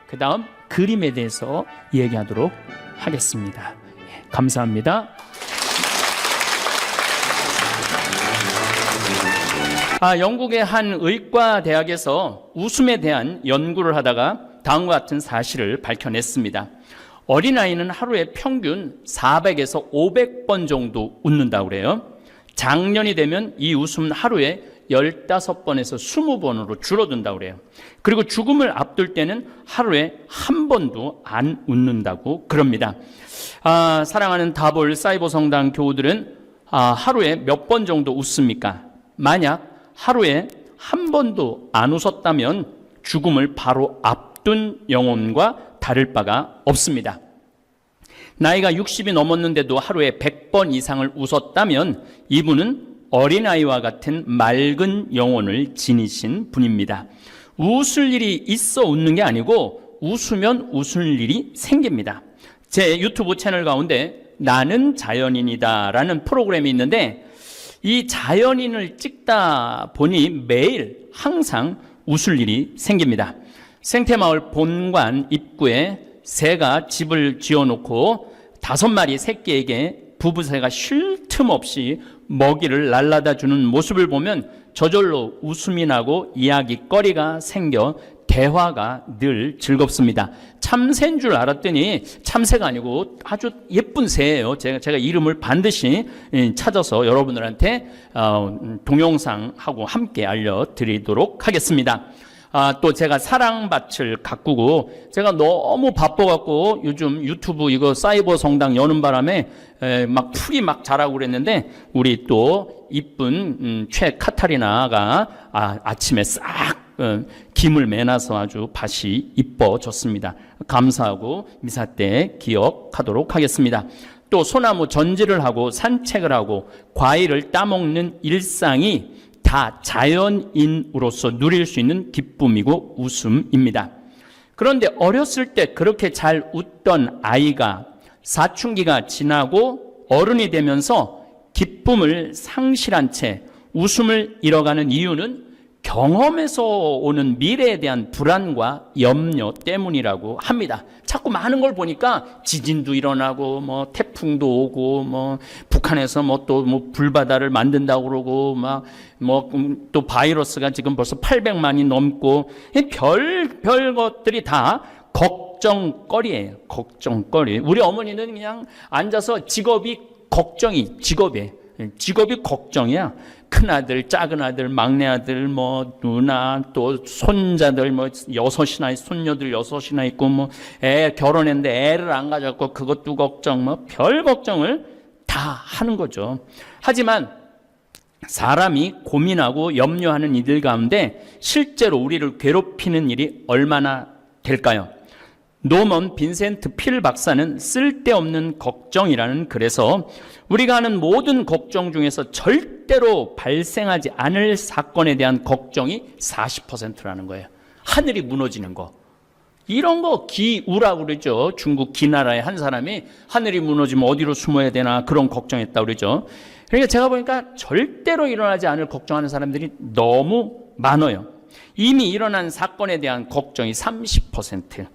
그 다음 그림에 대해서 얘기하도록 하겠습니다. 감사합니다. 영국의 한 의과 대학에서 웃음에 대한 연구를 하다가 다음과 같은 사실을 밝혀냈습니다. 어린아이는 하루에 평균 400에서 500번 정도 웃는다고 그래요. 장년이 되면 이 웃음은 하루에 15번에서 20번으로 줄어든다고 그래요. 그리고 죽음을 앞둘 때는 하루에 한 번도 안 웃는다고 그럽니다. 사랑하는 다볼 사이버 성당 교우들은 하루에 몇 번 정도 웃습니까? 만약 하루에 한 번도 안 웃었다면 죽음을 바로 앞둔 영혼과 다를 바가 없습니다. 나이가 60이 넘었는데도 하루에 100번 이상을 웃었다면 이분은 어린아이와 같은 맑은 영혼을 지니신 분입니다. 웃을 일이 있어 웃는 게 아니고 웃으면 웃을 일이 생깁니다. 제 유튜브 채널 가운데 나는 자연인이다 라는 프로그램이 있는데 이 자연인을 찍다 보니 매일 항상 웃을 일이 생깁니다. 생태마을 본관 입구에 새가 집을 지어놓고 5마리 새끼에게 부부새가 쉴 틈 없이 먹이를 날라다 주는 모습을 보면 저절로 웃음이 나고 이야기거리가 생겨 대화가 늘 즐겁습니다. 참새인 줄 알았더니 참새가 아니고 아주 예쁜 새예요. 제가 이름을 반드시 찾아서 여러분들한테 동영상하고 함께 알려드리도록 하겠습니다. 또 제가 사랑밭을 가꾸고 제가 너무 바빠갖고 요즘 유튜브 이거 사이버 성당 여는 바람에 막 풀이 막 자라고 그랬는데 우리 또 이쁜 최 카타리나가 아침에 싹 김을 매놔서 아주 밭이 이뻐졌습니다. 감사하고 미사 때 기억하도록 하겠습니다. 또 소나무 전지를 하고 산책을 하고 과일을 따먹는 일상이 다 자연인으로서 누릴 수 있는 기쁨이고 웃음입니다. 그런데 어렸을 때 그렇게 잘 웃던 아이가 사춘기가 지나고 어른이 되면서 기쁨을 상실한 채 웃음을 잃어가는 이유는 경험에서 오는 미래에 대한 불안과 염려 때문이라고 합니다. 자꾸 많은 걸 보니까 지진도 일어나고 뭐 태풍도 오고 뭐 북한에서 뭐 또 뭐 불바다를 만든다고 그러고 막 뭐 또 바이러스가 지금 벌써 800만이 넘고 별 것들이 다 걱정거리예요. 걱정거리. 우리 어머니는 그냥 앉아서 직업이 걱정이야. 큰아들, 작은아들, 막내아들, 뭐 누나, 또 손자들 뭐 6이나 손녀들 6이나 있고 뭐 애 결혼했는데 애를 안 가졌고 그것도 걱정, 뭐 별 걱정을 다 하는 거죠. 하지만 사람이 고민하고 염려하는 이들 가운데 실제로 우리를 괴롭히는 일이 얼마나 될까요? 노먼 빈센트 필 박사는 쓸데없는 걱정이라는 글에서 우리가 하는 모든 걱정 중에서 절대로 발생하지 않을 사건에 대한 걱정이 40%라는 거예요. 하늘이 무너지는 거. 이런 거 기우라고 그러죠. 중국 기나라의 한 사람이 하늘이 무너지면 어디로 숨어야 되나 그런 걱정했다고 그러죠. 그러니까 제가 보니까 절대로 일어나지 않을 걱정하는 사람들이 너무 많아요. 이미 일어난 사건에 대한 걱정이 30%.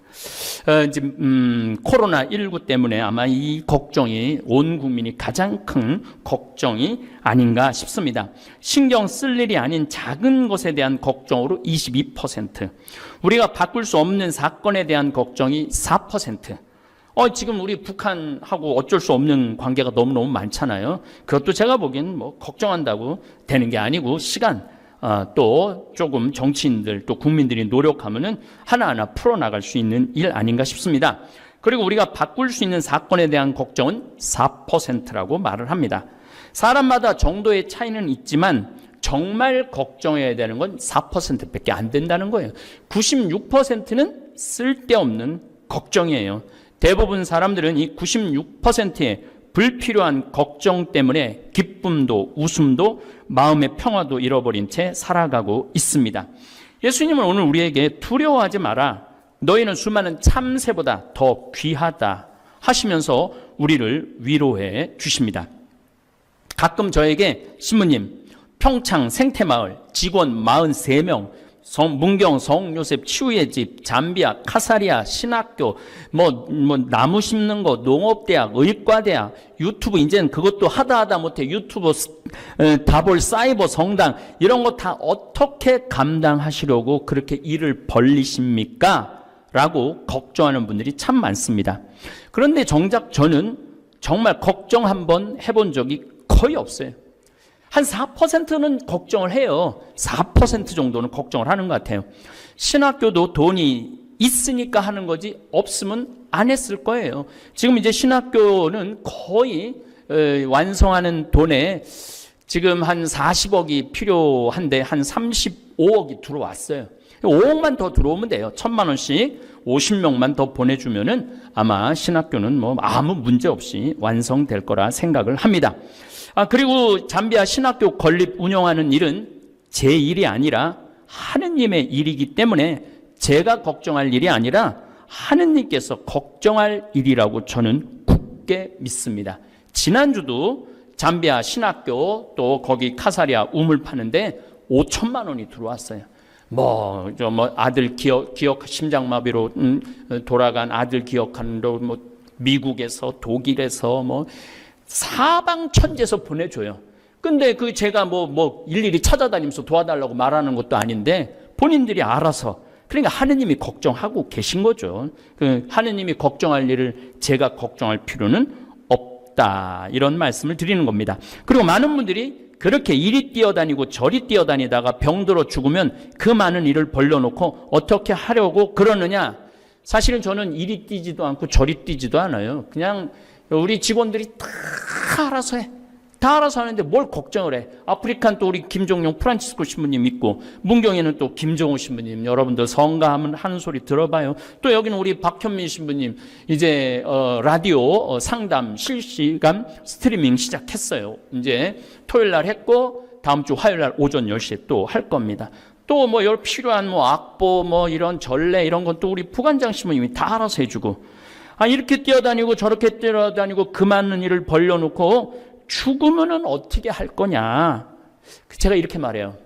코로나19 때문에 아마 이 걱정이 온 국민이 가장 큰 걱정이 아닌가 싶습니다. 신경 쓸 일이 아닌 작은 것에 대한 걱정으로 22%. 우리가 바꿀 수 없는 사건에 대한 걱정이 4%. 지금 우리 북한하고 어쩔 수 없는 관계가 너무너무 많잖아요. 그것도 제가 보기엔 뭐 걱정한다고 되는 게 아니고 또 조금 정치인들 또 국민들이 노력하면은 하나하나 풀어나갈 수 있는 일 아닌가 싶습니다. 그리고 우리가 바꿀 수 있는 사건에 대한 걱정은 4%라고 말을 합니다. 사람마다 정도의 차이는 있지만 정말 걱정해야 되는 건 4%밖에 안 된다는 거예요. 96%는 쓸데없는 걱정이에요. 대부분 사람들은 이 96%의 불필요한 걱정 때문에 기쁨도 웃음도 마음의 평화도 잃어버린 채 살아가고 있습니다. 예수님은 오늘 우리에게 두려워하지 마라. 너희는 수많은 참새보다 더 귀하다 하시면서 우리를 위로해 주십니다. 가끔 저에게 신부님 평창 생태마을 직원 43명 문경 성요셉 치유의 집, 잠비아, 카사리아, 신학교, 나무 심는 거, 농업대학, 의과대학, 유튜브, 이제는 그것도 하다 못해 유튜브, 다볼 사이버 성당, 이런 거 다 어떻게 감당하시려고 그렇게 일을 벌리십니까? 라고 걱정하는 분들이 참 많습니다. 그런데 정작 저는 정말 걱정 한번 해본 적이 거의 없어요. 한 4%는 걱정을 해요. 4% 정도는 걱정을 하는 것 같아요. 신학교도 돈이 있으니까 하는 거지 없으면 안 했을 거예요. 지금 이제 신학교는 거의 완성하는 돈에 지금 한 40억이 필요한데 한 35억이 들어왔어요. 5억만 더 들어오면 돼요. 1,000만 원씩 50명만 더 보내주면은 아마 신학교는 뭐 아무 문제 없이 완성될 거라 생각을 합니다. 그리고 잠비아 신학교 건립 운영하는 일은 제 일이 아니라 하느님의 일이기 때문에 제가 걱정할 일이 아니라 하느님께서 걱정할 일이라고 저는 굳게 믿습니다. 지난주도 잠비아 신학교 또 거기 카사리아 우물 파는데 5천만 원이 들어왔어요. 아들 기억 심장마비로 돌아간 아들 기억하는 미국에서 독일에서 사방천지에서 보내줘요. 근데 제가 일일이 찾아다니면서 도와달라고 말하는 것도 아닌데 본인들이 알아서, 그러니까 하느님이 걱정하고 계신 거죠. 하느님이 걱정할 일을 제가 걱정할 필요는 없다, 이런 말씀을 드리는 겁니다. 그리고 많은 분들이 그렇게 이리 뛰어다니고 저리 뛰어다니다가 병들어 죽으면 그 많은 일을 벌려놓고 어떻게 하려고 그러느냐. 사실은 저는 이리 뛰지도 않고 저리 뛰지도 않아요. 그냥 우리 직원들이 다 알아서 해. 다 알아서 하는데 뭘 걱정을 해. 아프리칸 또 우리 김종용 프란치스코 신부님 있고, 문경에는 또 김정호 신부님, 여러분들 성가하면 하는 소리 들어봐요. 또 여기는 우리 박현민 신부님 이제 라디오 상담 실시간 스트리밍 시작했어요. 이제 토요일 날 했고 다음 주 화요일 날 오전 10시에 또 할 겁니다. 또 필요한 악보 이런 전례 이런 건 또 우리 부관장 신부님이 다 알아서 해주고, 이렇게 뛰어다니고 저렇게 뛰어다니고 그 많은 일을 벌려놓고 죽으면은 어떻게 할 거냐. 제가 이렇게 말해요.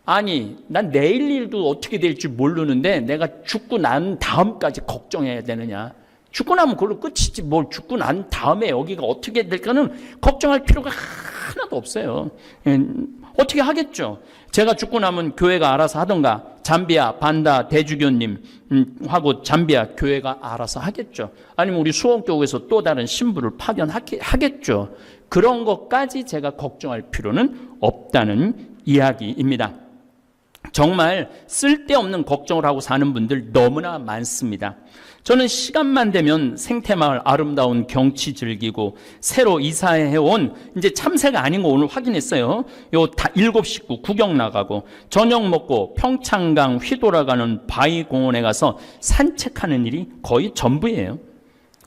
아니, 난 내일 일도 어떻게 될지 모르는데 내가 죽고 난 다음까지 걱정해야 되느냐. 죽고 나면 그걸로 끝이지 뭘 죽고 난 다음에 여기가 어떻게 될까는 걱정할 필요가 하나도 없어요. 어떻게 하겠죠. 제가 죽고 나면 교회가 알아서 하던가, 잠비아 반다 대주교님 하고 잠비아 교회가 알아서 하겠죠. 아니면 우리 수원교회에서 또 다른 신부를 파견하겠죠. 그런 것까지 제가 걱정할 필요는 없다는 이야기입니다. 정말 쓸데없는 걱정을 하고 사는 분들 너무나 많습니다. 저는 시간만 되면 생태마을 아름다운 경치 즐기고 새로 이사해온, 이제 참새가 아닌 거 오늘 확인했어요. 요 다 7식구 구경 나가고 저녁 먹고 평창강 휘돌아가는 바위공원에 가서 산책하는 일이 거의 전부예요.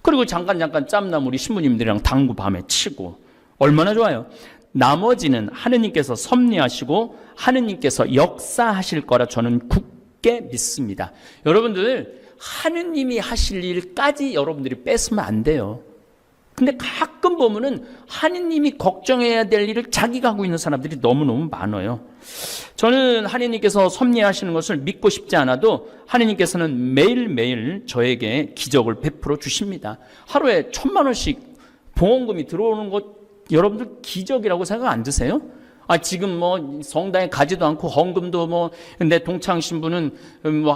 그리고 잠깐 짬남 우리 신부님들이랑 당구 밤에 치고, 얼마나 좋아요. 나머지는 하느님께서 섭리하시고 하느님께서 역사하실 거라 저는 굳게 믿습니다. 여러분들, 하느님이 하실 일까지 여러분들이 뺏으면 안 돼요. 근데 가끔 보면은 하느님이 걱정해야 될 일을 자기가 하고 있는 사람들이 너무너무 많아요. 저는 하느님께서 섭리하시는 것을 믿고 싶지 않아도 하느님께서는 매일매일 저에게 기적을 베풀어 주십니다. 하루에 1,000만 원씩 봉헌금이 들어오는 것 여러분들 기적이라고 생각 안 드세요? 지금 성당에 가지도 않고 헌금도 내 동창 신부는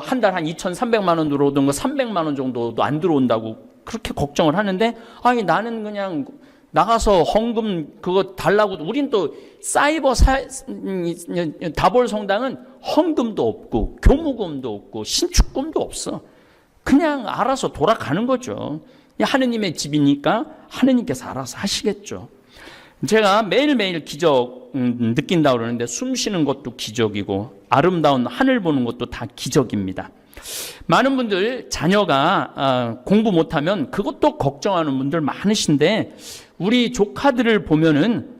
한 달 한 2,300만 원 들어오던 거 300만 원 정도도 안 들어온다고 그렇게 걱정을 하는데, 나는 그냥 나가서 헌금 그거 달라고. 우린 또 사이버 다볼 성당은 헌금도 없고 교무금도 없고 신축금도 없어. 그냥 알아서 돌아가는 거죠. 하느님의 집이니까 하느님께서 알아서 하시겠죠. 제가 매일매일 기적 느낀다고 그러는데, 숨 쉬는 것도 기적이고 아름다운 하늘 보는 것도 다 기적입니다. 많은 분들 자녀가 공부 못하면 그것도 걱정하는 분들 많으신데, 우리 조카들을 보면은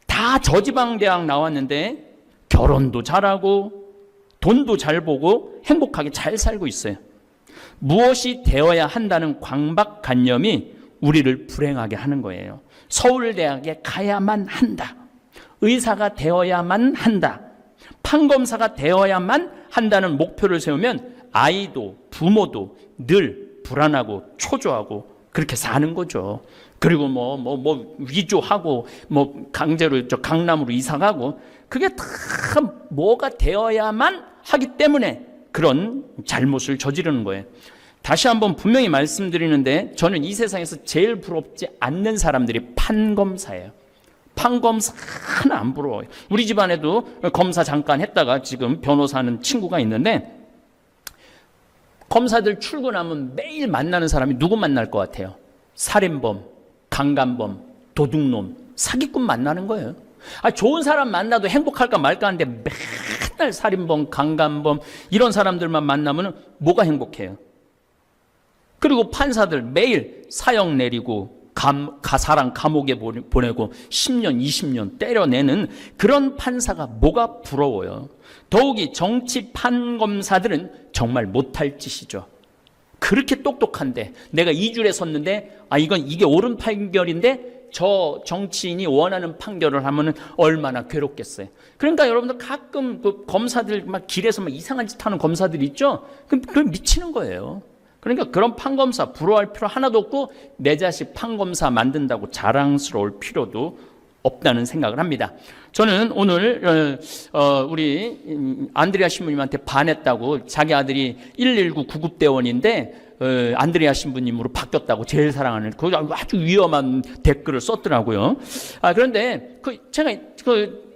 다 저지방 대학 나왔는데 결혼도 잘하고 돈도 잘 보고 행복하게 잘 살고 있어요. 무엇이 되어야 한다는 강박관념이 우리를 불행하게 하는 거예요. 서울대학에 가야만 한다. 의사가 되어야만 한다. 판검사가 되어야만 한다는 목표를 세우면 아이도 부모도 늘 불안하고 초조하고 그렇게 사는 거죠. 그리고 위조하고 강제로 강남으로 이사가고, 그게 다 뭐가 되어야만 하기 때문에 그런 잘못을 저지르는 거예요. 다시 한번 분명히 말씀드리는데, 저는 이 세상에서 제일 부럽지 않는 사람들이 판검사예요. 판검사 하나 안 부러워요. 우리 집안에도 검사 잠깐 했다가 지금 변호사하는 친구가 있는데, 검사들 출근하면 매일 만나는 사람이 누구 만날 것 같아요? 살인범, 강간범, 도둑놈, 사기꾼 만나는 거예요. 좋은 사람 만나도 행복할까 말까 하는데 맨날 맨날 살인범, 강간범 이런 사람들만 만나면 뭐가 행복해요? 그리고 판사들 매일 사형 내리고 사람 감옥에 보내고 10년, 20년 때려내는 그런 판사가 뭐가 부러워요? 더욱이 정치 판검사들은 정말 못할 짓이죠. 그렇게 똑똑한데 내가 이 줄에 섰는데 이게 옳은 판결인데 저 정치인이 원하는 판결을 하면은 얼마나 괴롭겠어요. 그러니까 여러분들 가끔 그 검사들 막 길에서 막 이상한 짓 하는 검사들 있죠? 그럼 미치는 거예요. 그러니까 그런 판검사 부러워할 필요 하나도 없고 내 자식 판검사 만든다고 자랑스러울 필요도 없다는 생각을 합니다. 저는 오늘 우리 안드레아 신부님한테 반했다고 자기 아들이 119 구급대원인데 안드레아 신부님으로 바뀌었다고 제일 사랑하는 그 아주 위험한 댓글을 썼더라고요. 그런데 제가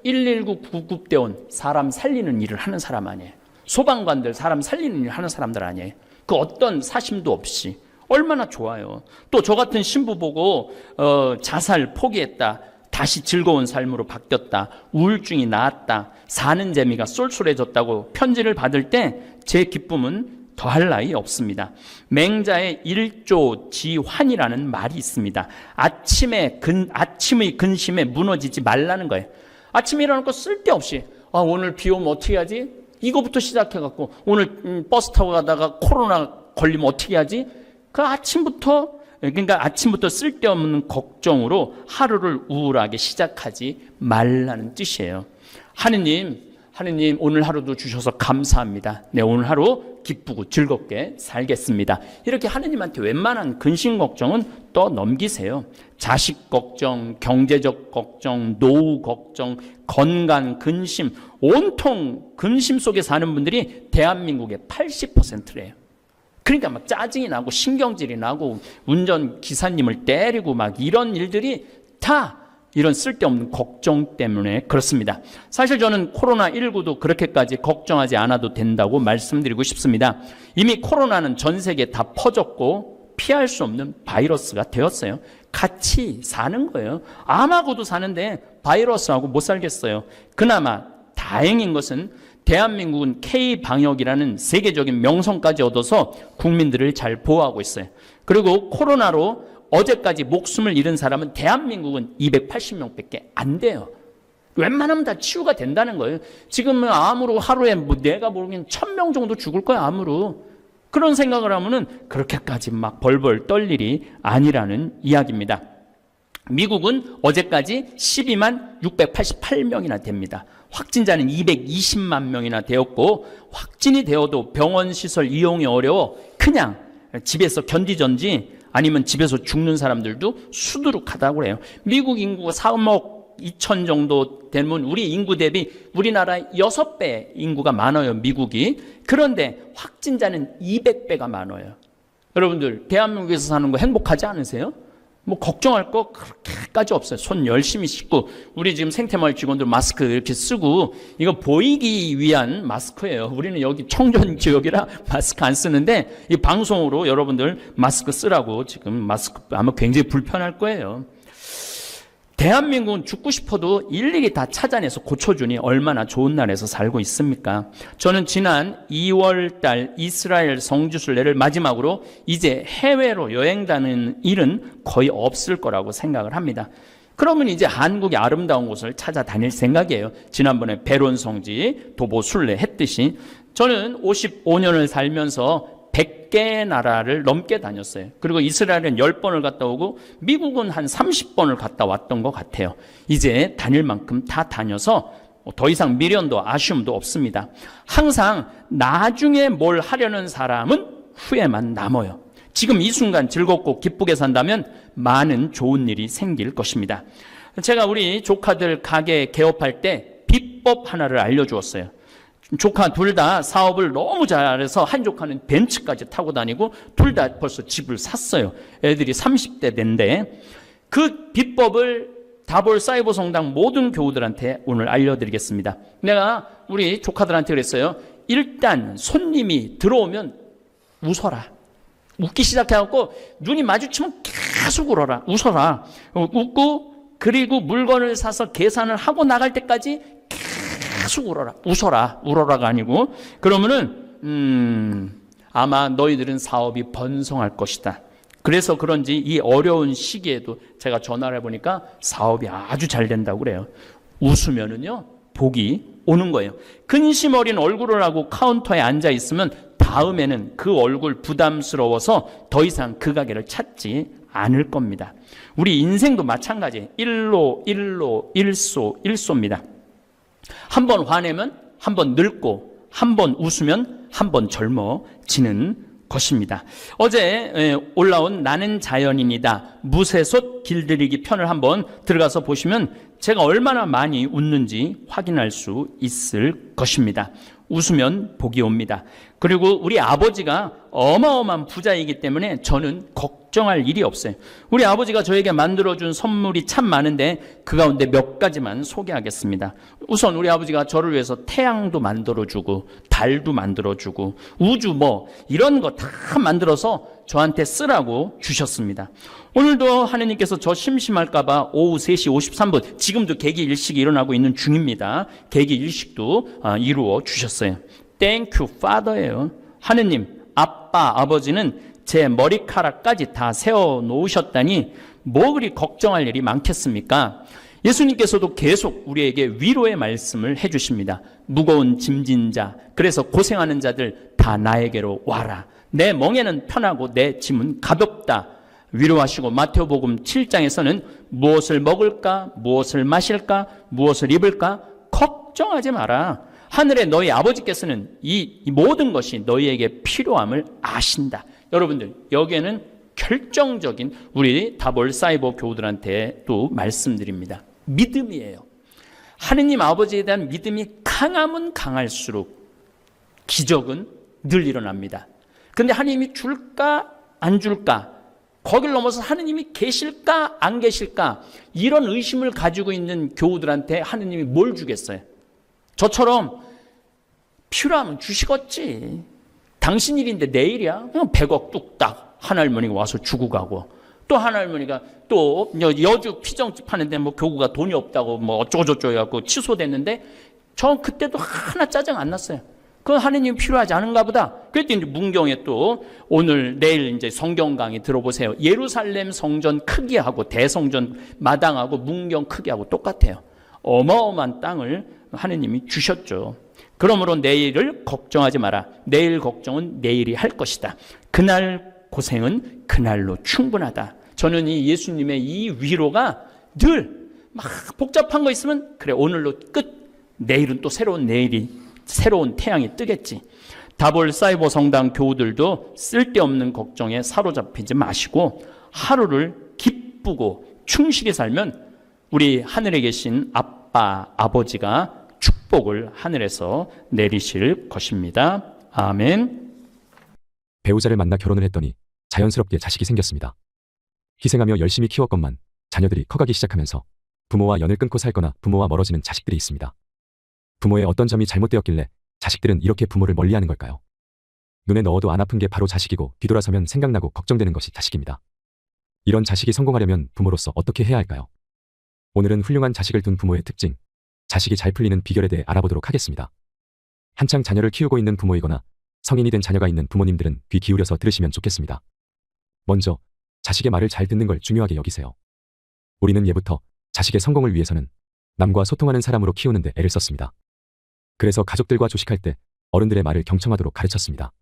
119 구급대원 사람 살리는 일을 하는 사람 아니에요. 소방관들 사람 살리는 일을 하는 사람들 아니에요. 그 어떤 사심도 없이 얼마나 좋아요. 또 저 같은 신부 보고 자살 포기했다. 다시 즐거운 삶으로 바뀌었다. 우울증이 나았다. 사는 재미가 쏠쏠해졌다고 편지를 받을 때 제 기쁨은 더할 나위 없습니다. 맹자의 일조지환이라는 말이 있습니다. 아침의 근심에 무너지지 말라는 거예요. 아침에 일어나고 쓸데없이 오늘 비 오면 어떻게 하지? 이거부터 시작해갖고 오늘 버스 타고 가다가 코로나 걸리면 어떻게 하지? 그러니까 아침부터 쓸데없는 걱정으로 하루를 우울하게 시작하지 말라는 뜻이에요. 하느님 오늘 하루도 주셔서 감사합니다. 네, 오늘 하루 기쁘고 즐겁게 살겠습니다. 이렇게 하느님한테 웬만한 근심 걱정은 또 넘기세요. 자식 걱정, 경제적 걱정, 노후 걱정, 건강 근심, 온통 근심 속에 사는 분들이 대한민국의 80%래요. 그러니까 막 짜증이 나고 신경질이 나고 운전 기사님을 때리고 막 이런 일들이 다 이런 쓸데없는 걱정 때문에 그렇습니다. 사실 저는 코로나19도 그렇게까지 걱정하지 않아도 된다고 말씀드리고 싶습니다. 이미 코로나는 전 세계에 다 퍼졌고 피할 수 없는 바이러스가 되었어요. 같이 사는 거예요. 암하고도 사는데 바이러스하고 못 살겠어요. 그나마 다행인 것은 대한민국은 K방역이라는 세계적인 명성까지 얻어서 국민들을 잘 보호하고 있어요. 그리고 코로나로 어제까지 목숨을 잃은 사람은 대한민국은 280명밖에 안 돼요. 웬만하면 다 치유가 된다는 거예요. 지금은 암으로 하루에 내가 모르긴 1000명 정도 죽을 거야, 암으로. 그런 생각을 하면은 그렇게까지 막 벌벌 떨 일이 아니라는 이야기입니다. 미국은 어제까지 12만 688명이나 됩니다. 확진자는 220만 명이나 되었고 확진이 되어도 병원 시설 이용이 어려워 그냥 집에서 견디전지 아니면 집에서 죽는 사람들도 수두룩하다고 그래요. 미국 인구가 3억 2천 정도 되면 우리 인구 대비 우리나라 6배 인구가 많아요, 미국이. 그런데 확진자는 200배가 많아요. 여러분들 대한민국에서 사는 거 행복하지 않으세요? 뭐 걱정할 거 그렇게까지 없어요. 손 열심히 씻고 우리 지금 생태마을 직원들 마스크 이렇게 쓰고 이거 보이기 위한 마스크예요. 우리는 여기 청전 지역이라 마스크 안 쓰는데 이 방송으로 여러분들 마스크 쓰라고 지금 마스크 아마 굉장히 불편할 거예요. 대한민국은 죽고 싶어도 일일이 다 찾아내서 고쳐주니 얼마나 좋은 나라에서 살고 있습니까? 저는 지난 2월 달 이스라엘 성지순례를 마지막으로 이제 해외로 여행 다니는 일은 거의 없을 거라고 생각을 합니다. 그러면 이제 한국의 아름다운 곳을 찾아다닐 생각이에요. 지난번에 베론 성지 도보 순례 했듯이 저는 55년을 살면서 100개 나라를 넘게 다녔어요. 그리고 이스라엘은 10번을 갔다 오고 미국은 한 30번을 갔다 왔던 것 같아요. 이제 다닐 만큼 다 다녀서 더 이상 미련도 아쉬움도 없습니다. 항상 나중에 뭘 하려는 사람은 후회만 남아요. 지금 이 순간 즐겁고 기쁘게 산다면 많은 좋은 일이 생길 것입니다. 제가 우리 조카들 가게 개업할 때 비법 하나를 알려주었어요. 조카 둘 다 사업을 너무 잘해서 한 조카는 벤츠까지 타고 다니고 둘 다 벌써 집을 샀어요. 애들이 30대 된데 그 비법을 다볼 사이버 성당 모든 교우들한테 오늘 알려드리겠습니다. 내가 우리 조카들한테 그랬어요. 일단 손님이 들어오면 웃어라. 웃기 시작해갖고 눈이 마주치면 계속 웃어라. 웃고 그리고 물건을 사서 계산을 하고 나갈 때까지 계속 웃어라. 울어라가 아니고. 그러면은 아마 너희들은 사업이 번성할 것이다. 그래서 그런지 이 어려운 시기에도 제가 전화를 해보니까 사업이 아주 잘 된다고 그래요. 웃으면은요, 복이 오는 거예요. 근심 어린 얼굴을 하고 카운터에 앉아 있으면 다음에는 그 얼굴 부담스러워서 더 이상 그 가게를 찾지 않을 겁니다. 우리 인생도 마찬가지예요. 일소입니다. 한 번 화내면 한 번 늙고, 한 번 웃으면 한 번 젊어지는 것입니다. 어제 올라온 나는 자연인이다 무쇠솥 길들이기 편을 한번 들어가서 보시면 제가 얼마나 많이 웃는지 확인할 수 있을 것입니다. 웃으면 복이 옵니다. 그리고 우리 아버지가 어마어마한 부자이기 때문에 저는 걱정할 일이 없어요. 우리 아버지가 저에게 만들어준 선물이 참 많은데 그 가운데 몇 가지만 소개하겠습니다. 우선 우리 아버지가 저를 위해서 태양도 만들어주고 달도 만들어주고 우주 이런 거 다 만들어서 저한테 쓰라고 주셨습니다. 오늘도 하느님께서 저 심심할까봐 오후 3시 53분 지금도 개기 일식이 일어나고 있는 중입니다. 개기 일식도 이루어 주셨어요. Thank you, Father예요. 하느님, 아빠, 아버지는 제 머리카락까지 다 세워놓으셨다니 뭐 그리 걱정할 일이 많겠습니까? 예수님께서도 계속 우리에게 위로의 말씀을 해주십니다. 무거운 짐진 자, 그래서 고생하는 자들 다 나에게로 와라. 내 멍에는 편하고 내 짐은 가볍다. 위로하시고 마태복음 7장에서는 무엇을 먹을까, 무엇을 마실까, 무엇을 입을까 걱정하지 마라. 하늘의 너희 아버지께서는 이 모든 것이 너희에게 필요함을 아신다. 여러분들, 여기에는 결정적인 우리 다볼 사이버 교우들한테 또 말씀드립니다. 믿음이에요. 하느님 아버지에 대한 믿음이 강하면 강할수록 기적은 늘 일어납니다. 근데 하느님이 줄까 안 줄까, 거길 넘어서 하느님이 계실까 안 계실까, 이런 의심을 가지고 있는 교우들한테 하느님이 뭘 주겠어요? 저처럼 필요하면 주시겠지. 당신 일인데 내 일이야? 그냥 100억 뚝딱 하나할머니가 와서 주고 가고, 또 하나할머니가 또 여주 피정집 하는데 교구가 돈이 없다고 어쩌고저쩌고 해갖고 취소됐는데 전 그때도 하나 짜증 안 났어요. 그건 하느님이 필요하지 않은가 보다. 그랬더니 이제 문경에 또 오늘 내일 이제 성경 강의 들어보세요. 예루살렘 성전 크기하고 대성전 마당하고 문경 크기하고 똑같아요. 어마어마한 땅을 하느님이 주셨죠. 그러므로 내일을 걱정하지 마라. 내일 걱정은 내일이 할 것이다. 그날 고생은 그날로 충분하다. 저는 이 예수님의 이 위로가 늘 막 복잡한 거 있으면 그래, 오늘로 끝. 내일은 또 새로운 태양이 뜨겠지. 다볼 사이버 성당 교우들도 쓸데없는 걱정에 사로잡히지 마시고 하루를 기쁘고 충실히 살면 우리 하늘에 계신 아빠, 아버지가 축복을 하늘에서 내리실 것입니다. 아멘. 배우자를 만나 결혼을 했더니 자연스럽게 자식이 생겼습니다. 희생하며 열심히 키웠건만 자녀들이 커가기 시작하면서 부모와 연을 끊고 살거나 부모와 멀어지는 자식들이 있습니다. 부모의 어떤 점이 잘못되었길래 자식들은 이렇게 부모를 멀리하는 걸까요? 눈에 넣어도 안 아픈 게 바로 자식이고 뒤돌아서면 생각나고 걱정되는 것이 자식입니다. 이런 자식이 성공하려면 부모로서 어떻게 해야 할까요? 오늘은 훌륭한 자식을 둔 부모의 특징, 자식이 잘 풀리는 비결에 대해 알아보도록 하겠습니다. 한창 자녀를 키우고 있는 부모이거나 성인이 된 자녀가 있는 부모님들은 귀 기울여서 들으시면 좋겠습니다. 먼저 자식의 말을 잘 듣는 걸 중요하게 여기세요. 우리는 예부터 자식의 성공을 위해서는 남과 소통하는 사람으로 키우는데 애를 썼습니다. 그래서 가족들과 조식할 때 어른들의 말을 경청하도록 가르쳤습니다.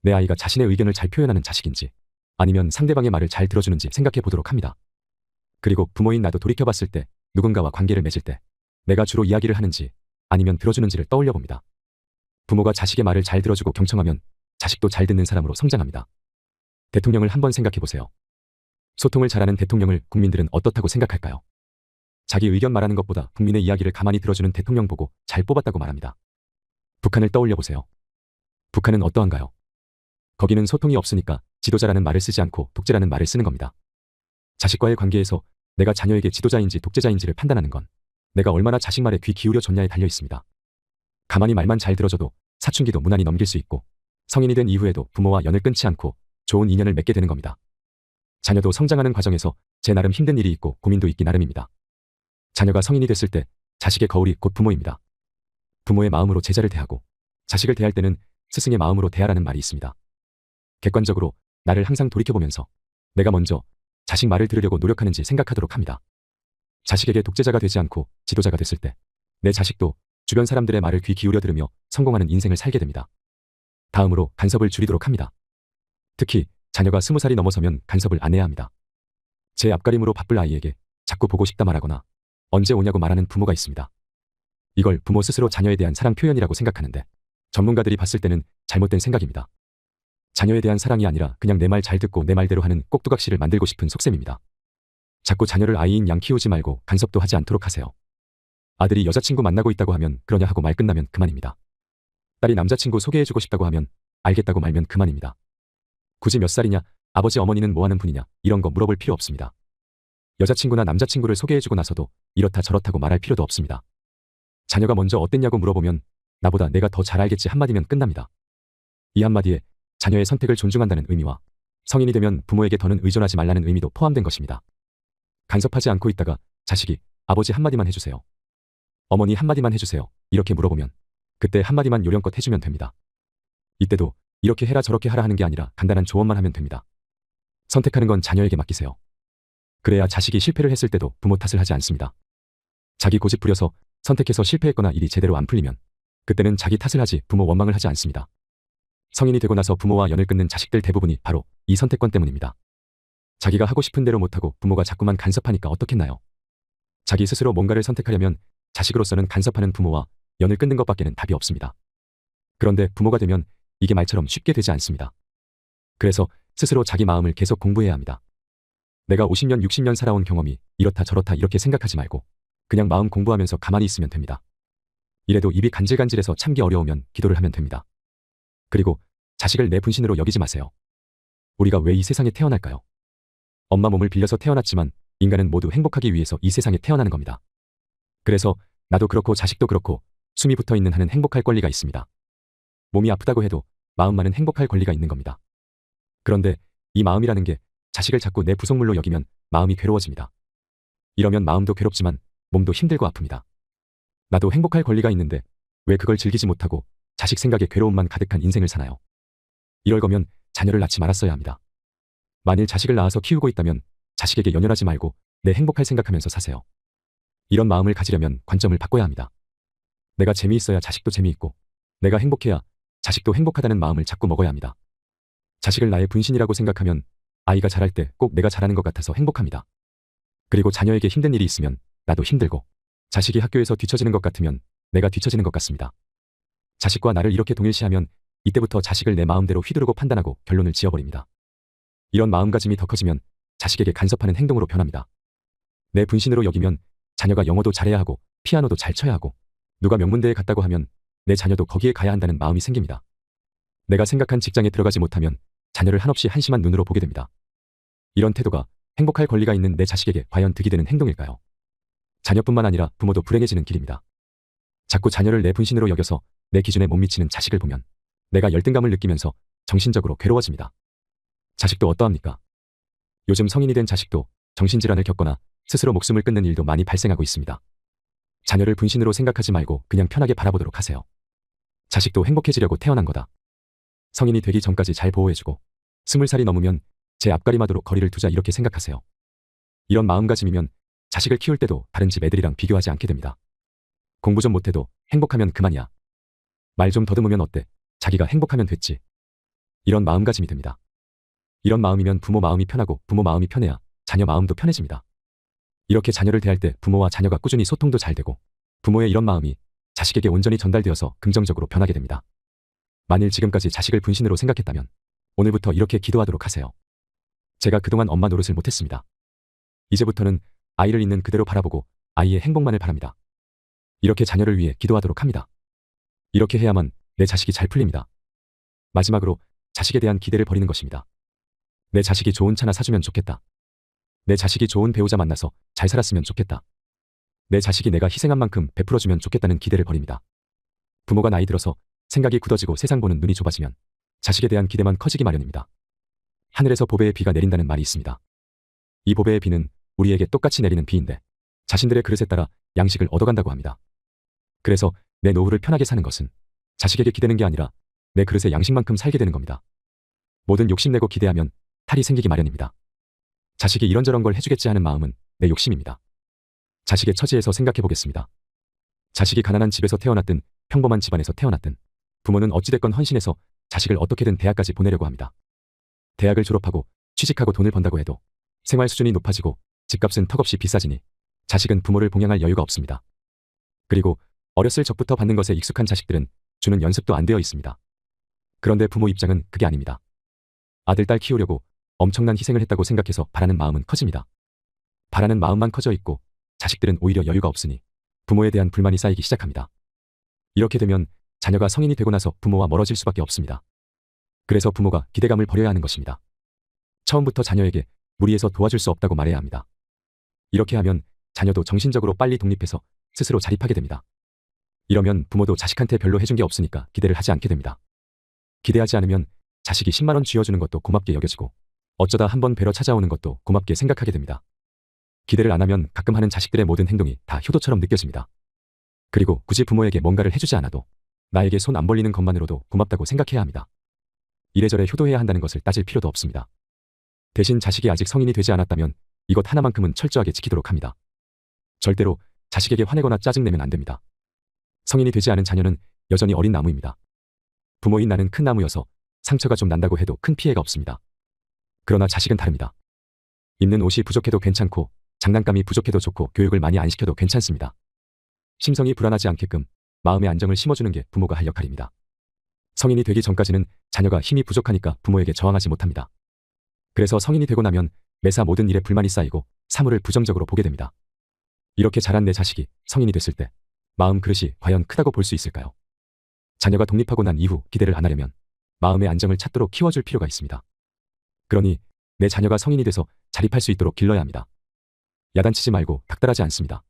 내 아이가 자신의 의견을 잘 표현하는 자식인지 아니면 상대방의 말을 잘 들어주는지 생각해 보도록 합니다. 그리고 부모인 나도 돌이켜봤을 때 누군가와 관계를 맺을 때 내가 주로 이야기를 하는지 아니면 들어주는지를 떠올려 봅니다. 부모가 자식의 말을 잘 들어주고 경청하면 자식도 잘 듣는 사람으로 성장합니다. 대통령을 한번 생각해 보세요. 소통을 잘하는 대통령을 국민들은 어떻다고 생각할까요? 자기 의견 말하는 것보다 국민의 이야기를 가만히 들어주는 대통령 보고 잘 뽑았다고 말합니다. 북한을 떠올려 보세요. 북한은 어떠한가요? 거기는 소통이 없으니까 지도자라는 말을 쓰지 않고 독재라는 말을 쓰는 겁니다. 자식과의 관계에서 내가 자녀에게 지도자인지 독재자인지를 판단하는 건 내가 얼마나 자식 말에 귀 기울여 줬냐에 달려 있습니다. 가만히 말만 잘 들어줘도 사춘기도 무난히 넘길 수 있고 성인이 된 이후에도 부모와 연을 끊지 않고 좋은 인연을 맺게 되는 겁니다. 자녀도 성장하는 과정에서 제 나름 힘든 일이 있고 고민도 있기 나름입니다. 자녀가 성인이 됐을 때 자식의 거울이 곧 부모입니다. 부모의 마음으로 제자를 대하고 자식을 대할 때는 스승의 마음으로 대하라는 말이 있습니다. 객관적으로 나를 항상 돌이켜보면서 내가 먼저 자식 말을 들으려고 노력하는지 생각하도록 합니다. 자식에게 독재자가 되지 않고 지도자가 됐을 때 내 자식도 주변 사람들의 말을 귀 기울여 들으며 성공하는 인생을 살게 됩니다. 다음으로 간섭을 줄이도록 합니다. 특히 자녀가 20살이 넘어서면 간섭을 안 해야 합니다. 제 앞가림으로 바쁠 아이에게 자꾸 보고 싶다 말하거나 언제 오냐고 말하는 부모가 있습니다. 이걸 부모 스스로 자녀에 대한 사랑 표현이라고 생각하는데 전문가들이 봤을 때는 잘못된 생각입니다. 자녀에 대한 사랑이 아니라 그냥 내 말 잘 듣고 내 말대로 하는 꼭두각시를 만들고 싶은 속셈입니다. 자꾸 자녀를 아이인 양 키우지 말고 간섭도 하지 않도록 하세요. 아들이 여자친구 만나고 있다고 하면 그러냐 하고 말 끝나면 그만입니다. 딸이 남자친구 소개해주고 싶다고 하면 알겠다고 말면 그만입니다. 굳이 몇 살이냐, 아버지 어머니는 뭐 하는 분이냐 이런 거 물어볼 필요 없습니다. 여자친구나 남자친구를 소개해주고 나서도 이렇다 저렇다고 말할 필요도 없습니다. 자녀가 먼저 어땠냐고 물어보면 나보다 내가 더 잘 알겠지 한마디면 끝납니다. 이 한마디에 자녀의 선택을 존중한다는 의미와 성인이 되면 부모에게 더는 의존하지 말라는 의미도 포함된 것입니다. 간섭하지 않고 있다가 자식이 아버지 한마디만 해주세요. 어머니 한마디만 해주세요. 이렇게 물어보면 그때 한마디만 요령껏 해주면 됩니다. 이때도 이렇게 해라 저렇게 하라 하는 게 아니라 간단한 조언만 하면 됩니다. 선택하는 건 자녀에게 맡기세요. 그래야 자식이 실패를 했을 때도 부모 탓을 하지 않습니다. 자기 고집 부려서 선택해서 실패했거나 일이 제대로 안 풀리면 그때는 자기 탓을 하지 부모 원망을 하지 않습니다. 성인이 되고 나서 부모와 연을 끊는 자식들 대부분이 바로 이 선택권 때문입니다. 자기가 하고 싶은 대로 못하고 부모가 자꾸만 간섭하니까 어떻겠나요? 자기 스스로 뭔가를 선택하려면 자식으로서는 간섭하는 부모와 연을 끊는 것밖에는 답이 없습니다. 그런데 부모가 되면 이게 말처럼 쉽게 되지 않습니다. 그래서 스스로 자기 마음을 계속 공부해야 합니다. 내가 50년, 60년 살아온 경험이 이렇다 저렇다 이렇게 생각하지 말고 그냥 마음 공부하면서 가만히 있으면 됩니다. 이래도 입이 간질간질해서 참기 어려우면 기도를 하면 됩니다. 그리고 자식을 내 분신으로 여기지 마세요. 우리가 왜 이 세상에 태어날까요? 엄마 몸을 빌려서 태어났지만 인간은 모두 행복하기 위해서 이 세상에 태어나는 겁니다. 그래서 나도 그렇고 자식도 그렇고 숨이 붙어있는 한은 행복할 권리가 있습니다. 몸이 아프다고 해도 마음만은 행복할 권리가 있는 겁니다. 그런데 이 마음이라는 게 자식을 자꾸 내 부속물로 여기면 마음이 괴로워집니다. 이러면 마음도 괴롭지만 몸도 힘들고 아픕니다. 나도 행복할 권리가 있는데 왜 그걸 즐기지 못하고 자식 생각에 괴로움만 가득한 인생을 사나요? 이럴 거면 자녀를 낳지 말았어야 합니다. 만일 자식을 낳아서 키우고 있다면 자식에게 연연하지 말고 내 행복할 생각하면서 사세요. 이런 마음을 가지려면 관점을 바꿔야 합니다. 내가 재미있어야 자식도 재미있고 내가 행복해야 자식도 행복하다는 마음을 자꾸 먹어야 합니다. 자식을 나의 분신이라고 생각하면 아이가 자랄 때 꼭 내가 잘하는 것 같아서 행복합니다. 그리고 자녀에게 힘든 일이 있으면 나도 힘들고 자식이 학교에서 뒤처지는 것 같으면 내가 뒤처지는 것 같습니다. 자식과 나를 이렇게 동일시하면 이때부터 자식을 내 마음대로 휘두르고 판단하고 결론을 지어버립니다. 이런 마음가짐이 더 커지면 자식에게 간섭하는 행동으로 변합니다. 내 분신으로 여기면 자녀가 영어도 잘해야 하고 피아노도 잘 쳐야 하고 누가 명문대에 갔다고 하면 내 자녀도 거기에 가야 한다는 마음이 생깁니다. 내가 생각한 직장에 들어가지 못하면 자녀를 한없이 한심한 눈으로 보게 됩니다. 이런 태도가 행복할 권리가 있는 내 자식에게 과연 득이 되는 행동일까요? 자녀뿐만 아니라 부모도 불행해지는 길입니다. 자꾸 자녀를 내 분신으로 여겨서 내 기준에 못 미치는 자식을 보면 내가 열등감을 느끼면서 정신적으로 괴로워집니다. 자식도 어떠합니까? 요즘 성인이 된 자식도 정신질환을 겪거나 스스로 목숨을 끊는 일도 많이 발생하고 있습니다. 자녀를 분신으로 생각하지 말고 그냥 편하게 바라보도록 하세요. 자식도 행복해지려고 태어난 거다. 성인이 되기 전까지 잘 보호해주고 20살이 넘으면 제 앞가림하도록 거리를 두자 이렇게 생각하세요. 이런 마음가짐이면 자식을 키울 때도 다른 집 애들이랑 비교하지 않게 됩니다. 공부 좀 못해도 행복하면 그만이야. 말 좀 더듬으면 어때? 자기가 행복하면 됐지. 이런 마음가짐이 됩니다. 이런 마음이면 부모 마음이 편하고 부모 마음이 편해야 자녀 마음도 편해집니다. 이렇게 자녀를 대할 때 부모와 자녀가 꾸준히 소통도 잘 되고 부모의 이런 마음이 자식에게 온전히 전달되어서 긍정적으로 변하게 됩니다. 만일 지금까지 자식을 분신으로 생각했다면 오늘부터 이렇게 기도하도록 하세요. 제가 그동안 엄마 노릇을 못했습니다. 이제부터는 아이를 있는 그대로 바라보고 아이의 행복만을 바랍니다. 이렇게 자녀를 위해 기도하도록 합니다. 이렇게 해야만 내 자식이 잘 풀립니다. 마지막으로 자식에 대한 기대를 버리는 것입니다. 내 자식이 좋은 차나 사주면 좋겠다. 내 자식이 좋은 배우자 만나서 잘 살았으면 좋겠다. 내 자식이 내가 희생한 만큼 베풀어주면 좋겠다는 기대를 버립니다. 부모가 나이 들어서 생각이 굳어지고 세상 보는 눈이 좁아지면 자식에 대한 기대만 커지기 마련입니다. 하늘에서 보배의 비가 내린다는 말이 있습니다. 이 보배의 비는 우리에게 똑같이 내리는 비인데 자신들의 그릇에 따라 양식을 얻어간다고 합니다. 그래서 내 노후를 편하게 사는 것은 자식에게 기대는 게 아니라 내 그릇의 양식만큼 살게 되는 겁니다. 뭐든 욕심내고 기대하면 탈이 생기기 마련입니다. 자식이 이런저런 걸 해주겠지 하는 마음은 내 욕심입니다. 자식의 처지에서 생각해 보겠습니다. 자식이 가난한 집에서 태어났든 평범한 집안에서 태어났든 부모는 어찌됐건 헌신해서 자식을 어떻게든 대학까지 보내려고 합니다. 대학을 졸업하고 취직하고 돈을 번다고 해도 생활 수준이 높아지고 집값은 턱없이 비싸지니 자식은 부모를 봉양할 여유가 없습니다. 그리고 어렸을 적부터 받는 것에 익숙한 자식들은 주는 연습도 안 되어 있습니다. 그런데 부모 입장은 그게 아닙니다. 아들, 딸 키우려고 엄청난 희생을 했다고 생각해서 바라는 마음은 커집니다. 바라는 마음만 커져 있고 자식들은 오히려 여유가 없으니 부모에 대한 불만이 쌓이기 시작합니다. 이렇게 되면 자녀가 성인이 되고 나서 부모와 멀어질 수밖에 없습니다. 그래서 부모가 기대감을 버려야 하는 것입니다. 처음부터 자녀에게 무리해서 도와줄 수 없다고 말해야 합니다. 이렇게 하면 자녀도 정신적으로 빨리 독립해서 스스로 자립하게 됩니다. 이러면 부모도 자식한테 별로 해준 게 없으니까 기대를 하지 않게 됩니다. 기대하지 않으면 자식이 10만 원 쥐어주는 것도 고맙게 여겨지고 어쩌다 한번 뵈러 찾아오는 것도 고맙게 생각하게 됩니다. 기대를 안 하면 가끔 하는 자식들의 모든 행동이 다 효도처럼 느껴집니다. 그리고 굳이 부모에게 뭔가를 해주지 않아도 나에게 손 안 벌리는 것만으로도 고맙다고 생각해야 합니다. 이래저래 효도해야 한다는 것을 따질 필요도 없습니다. 대신 자식이 아직 성인이 되지 않았다면 이것 하나만큼은 철저하게 지키도록 합니다. 절대로 자식에게 화내거나 짜증내면 안 됩니다. 성인이 되지 않은 자녀는 여전히 어린 나무입니다. 부모인 나는 큰 나무여서 상처가 좀 난다고 해도 큰 피해가 없습니다. 그러나 자식은 다릅니다. 입는 옷이 부족해도 괜찮고 장난감이 부족해도 좋고 교육을 많이 안 시켜도 괜찮습니다. 심성이 불안하지 않게끔 마음의 안정을 심어주는 게 부모가 할 역할입니다. 성인이 되기 전까지는 자녀가 힘이 부족하니까 부모에게 저항하지 못합니다. 그래서 성인이 되고 나면 매사 모든 일에 불만이 쌓이고 사물을 부정적으로 보게 됩니다. 이렇게 자란 내 자식이 성인이 됐을 때 마음 그릇이 과연 크다고 볼 수 있을까요? 자녀가 독립하고 난 이후 기대를 안 하려면 마음의 안정을 찾도록 키워줄 필요가 있습니다. 그러니 내 자녀가 성인이 돼서 자립할 수 있도록 길러야 합니다. 야단치지 말고 닥달하지 않습니다.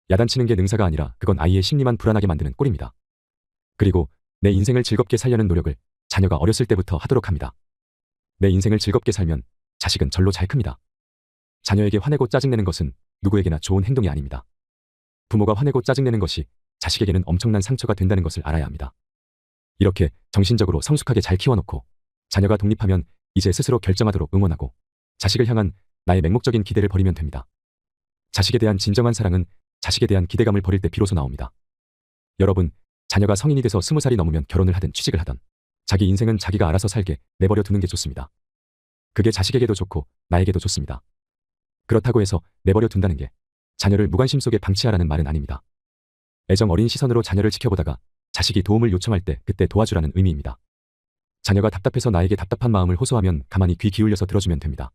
야단치는 게 능사가 아니라 그건 아이의 심리만 불안하게 만드는 꼴입니다. 그리고 내 인생을 즐겁게 살려는 노력을 자녀가 어렸을 때부터 하도록 합니다. 내 인생을 즐겁게 살면 자식은 절로 잘 큽니다. 자녀에게 화내고 짜증내는 것은 누구에게나 좋은 행동이 아닙니다. 부모가 화내고 짜증내는 것이 자식에게는 엄청난 상처가 된다는 것을 알아야 합니다. 이렇게 정신적으로 성숙하게 잘 키워놓고 자녀가 독립하면 이제 스스로 결정하도록 응원하고 자식을 향한 나의 맹목적인 기대를 버리면 됩니다. 자식에 대한 진정한 사랑은 자식에 대한 기대감을 버릴 때 비로소 나옵니다. 여러분, 자녀가 성인이 돼서 20살이 넘으면 결혼을 하든 취직을 하든 자기 인생은 자기가 알아서 살게 내버려 두는 게 좋습니다. 그게 자식에게도 좋고 나에게도 좋습니다. 그렇다고 해서 내버려 둔다는 게 자녀를 무관심 속에 방치하라는 말은 아닙니다. 애정 어린 시선으로 자녀를 지켜보다가 자식이 도움을 요청할 때 그때 도와주라는 의미입니다. 자녀가 답답해서 나에게 답답한 마음을 호소하면 가만히 귀 기울여서 들어주면 됩니다.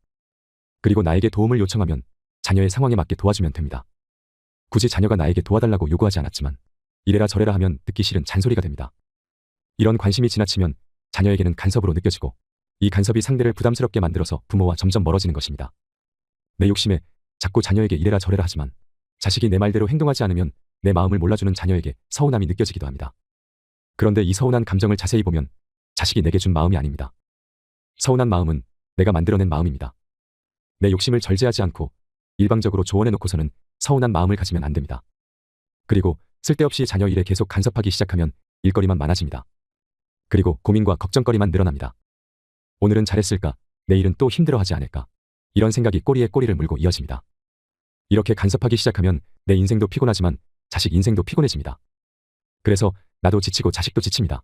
그리고 나에게 도움을 요청하면 자녀의 상황에 맞게 도와주면 됩니다. 굳이 자녀가 나에게 도와달라고 요구하지 않았지만 이래라 저래라 하면 듣기 싫은 잔소리가 됩니다. 이런 관심이 지나치면 자녀에게는 간섭으로 느껴지고 이 간섭이 상대를 부담스럽게 만들어서 부모와 점점 멀어지는 것입니다. 내 욕심에 자꾸 자녀에게 이래라 저래라 하지만 자식이 내 말대로 행동하지 않으면 내 마음을 몰라주는 자녀에게 서운함이 느껴지기도 합니다. 그런데 이 서운한 감정을 자세히 보면 자식이 내게 준 마음이 아닙니다. 서운한 마음은 내가 만들어낸 마음입니다. 내 욕심을 절제하지 않고 일방적으로 조언해놓고서는 서운한 마음을 가지면 안 됩니다. 그리고 쓸데없이 자녀 일에 계속 간섭하기 시작하면 일거리만 많아집니다. 그리고 고민과 걱정거리만 늘어납니다. 오늘은 잘했을까? 내일은 또 힘들어하지 않을까? 이런 생각이 꼬리에 꼬리를 물고 이어집니다. 이렇게 간섭하기 시작하면 내 인생도 피곤하지만 자식 인생도 피곤해집니다. 그래서 나도 지치고 자식도 지칩니다.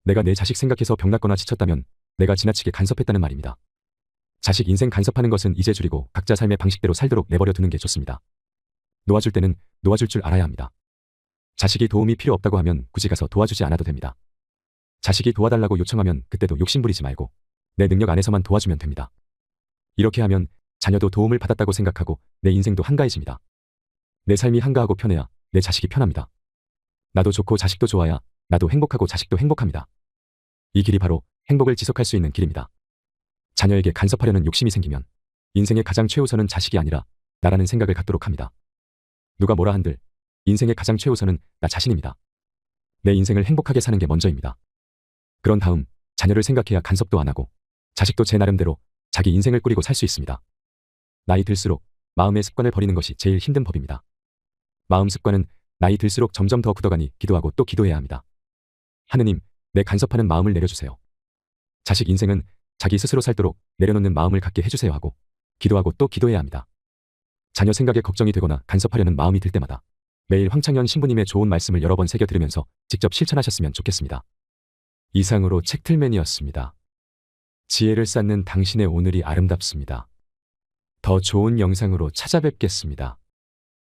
내가 내 자식 생각해서 병났거나 지쳤다면 내가 지나치게 간섭했다는 말입니다. 자식 인생 간섭하는 것은 이제 줄이고 각자 삶의 방식대로 살도록 내버려 두는 게 좋습니다. 놓아줄 때는 놓아줄 줄 알아야 합니다. 자식이 도움이 필요 없다고 하면 굳이 가서 도와주지 않아도 됩니다. 자식이 도와달라고 요청하면 그때도 욕심부리지 말고 내 능력 안에서만 도와주면 됩니다. 이렇게 하면 자녀도 도움을 받았다고 생각하고 내 인생도 한가해집니다. 내 삶이 한가하고 편해야 내 자식이 편합니다. 나도 좋고 자식도 좋아야 나도 행복하고 자식도 행복합니다. 이 길이 바로 행복을 지속할 수 있는 길입니다. 자녀에게 간섭하려는 욕심이 생기면 인생의 가장 최우선은 자식이 아니라 나라는 생각을 갖도록 합니다. 누가 뭐라 한들 인생의 가장 최우선은 나 자신입니다. 내 인생을 행복하게 사는 게 먼저입니다. 그런 다음 자녀를 생각해야 간섭도 안 하고 자식도 제 나름대로 자기 인생을 꾸리고 살 수 있습니다. 나이 들수록 마음의 습관을 버리는 것이 제일 힘든 법입니다. 마음 습관은 나이 들수록 점점 더 굳어가니 기도하고 또 기도해야 합니다. 하느님, 내 간섭하는 마음을 내려주세요. 자식 인생은 자기 스스로 살도록 내려놓는 마음을 갖게 해주세요 하고 기도하고 또 기도해야 합니다. 자녀 생각에 걱정이 되거나 간섭하려는 마음이 들 때마다 매일 황창현 신부님의 좋은 말씀을 여러 번 새겨 들으면서 직접 실천하셨으면 좋겠습니다. 이상으로 책틀맨이었습니다. 지혜를 쌓는 당신의 오늘이 아름답습니다. 더 좋은 영상으로 찾아뵙겠습니다.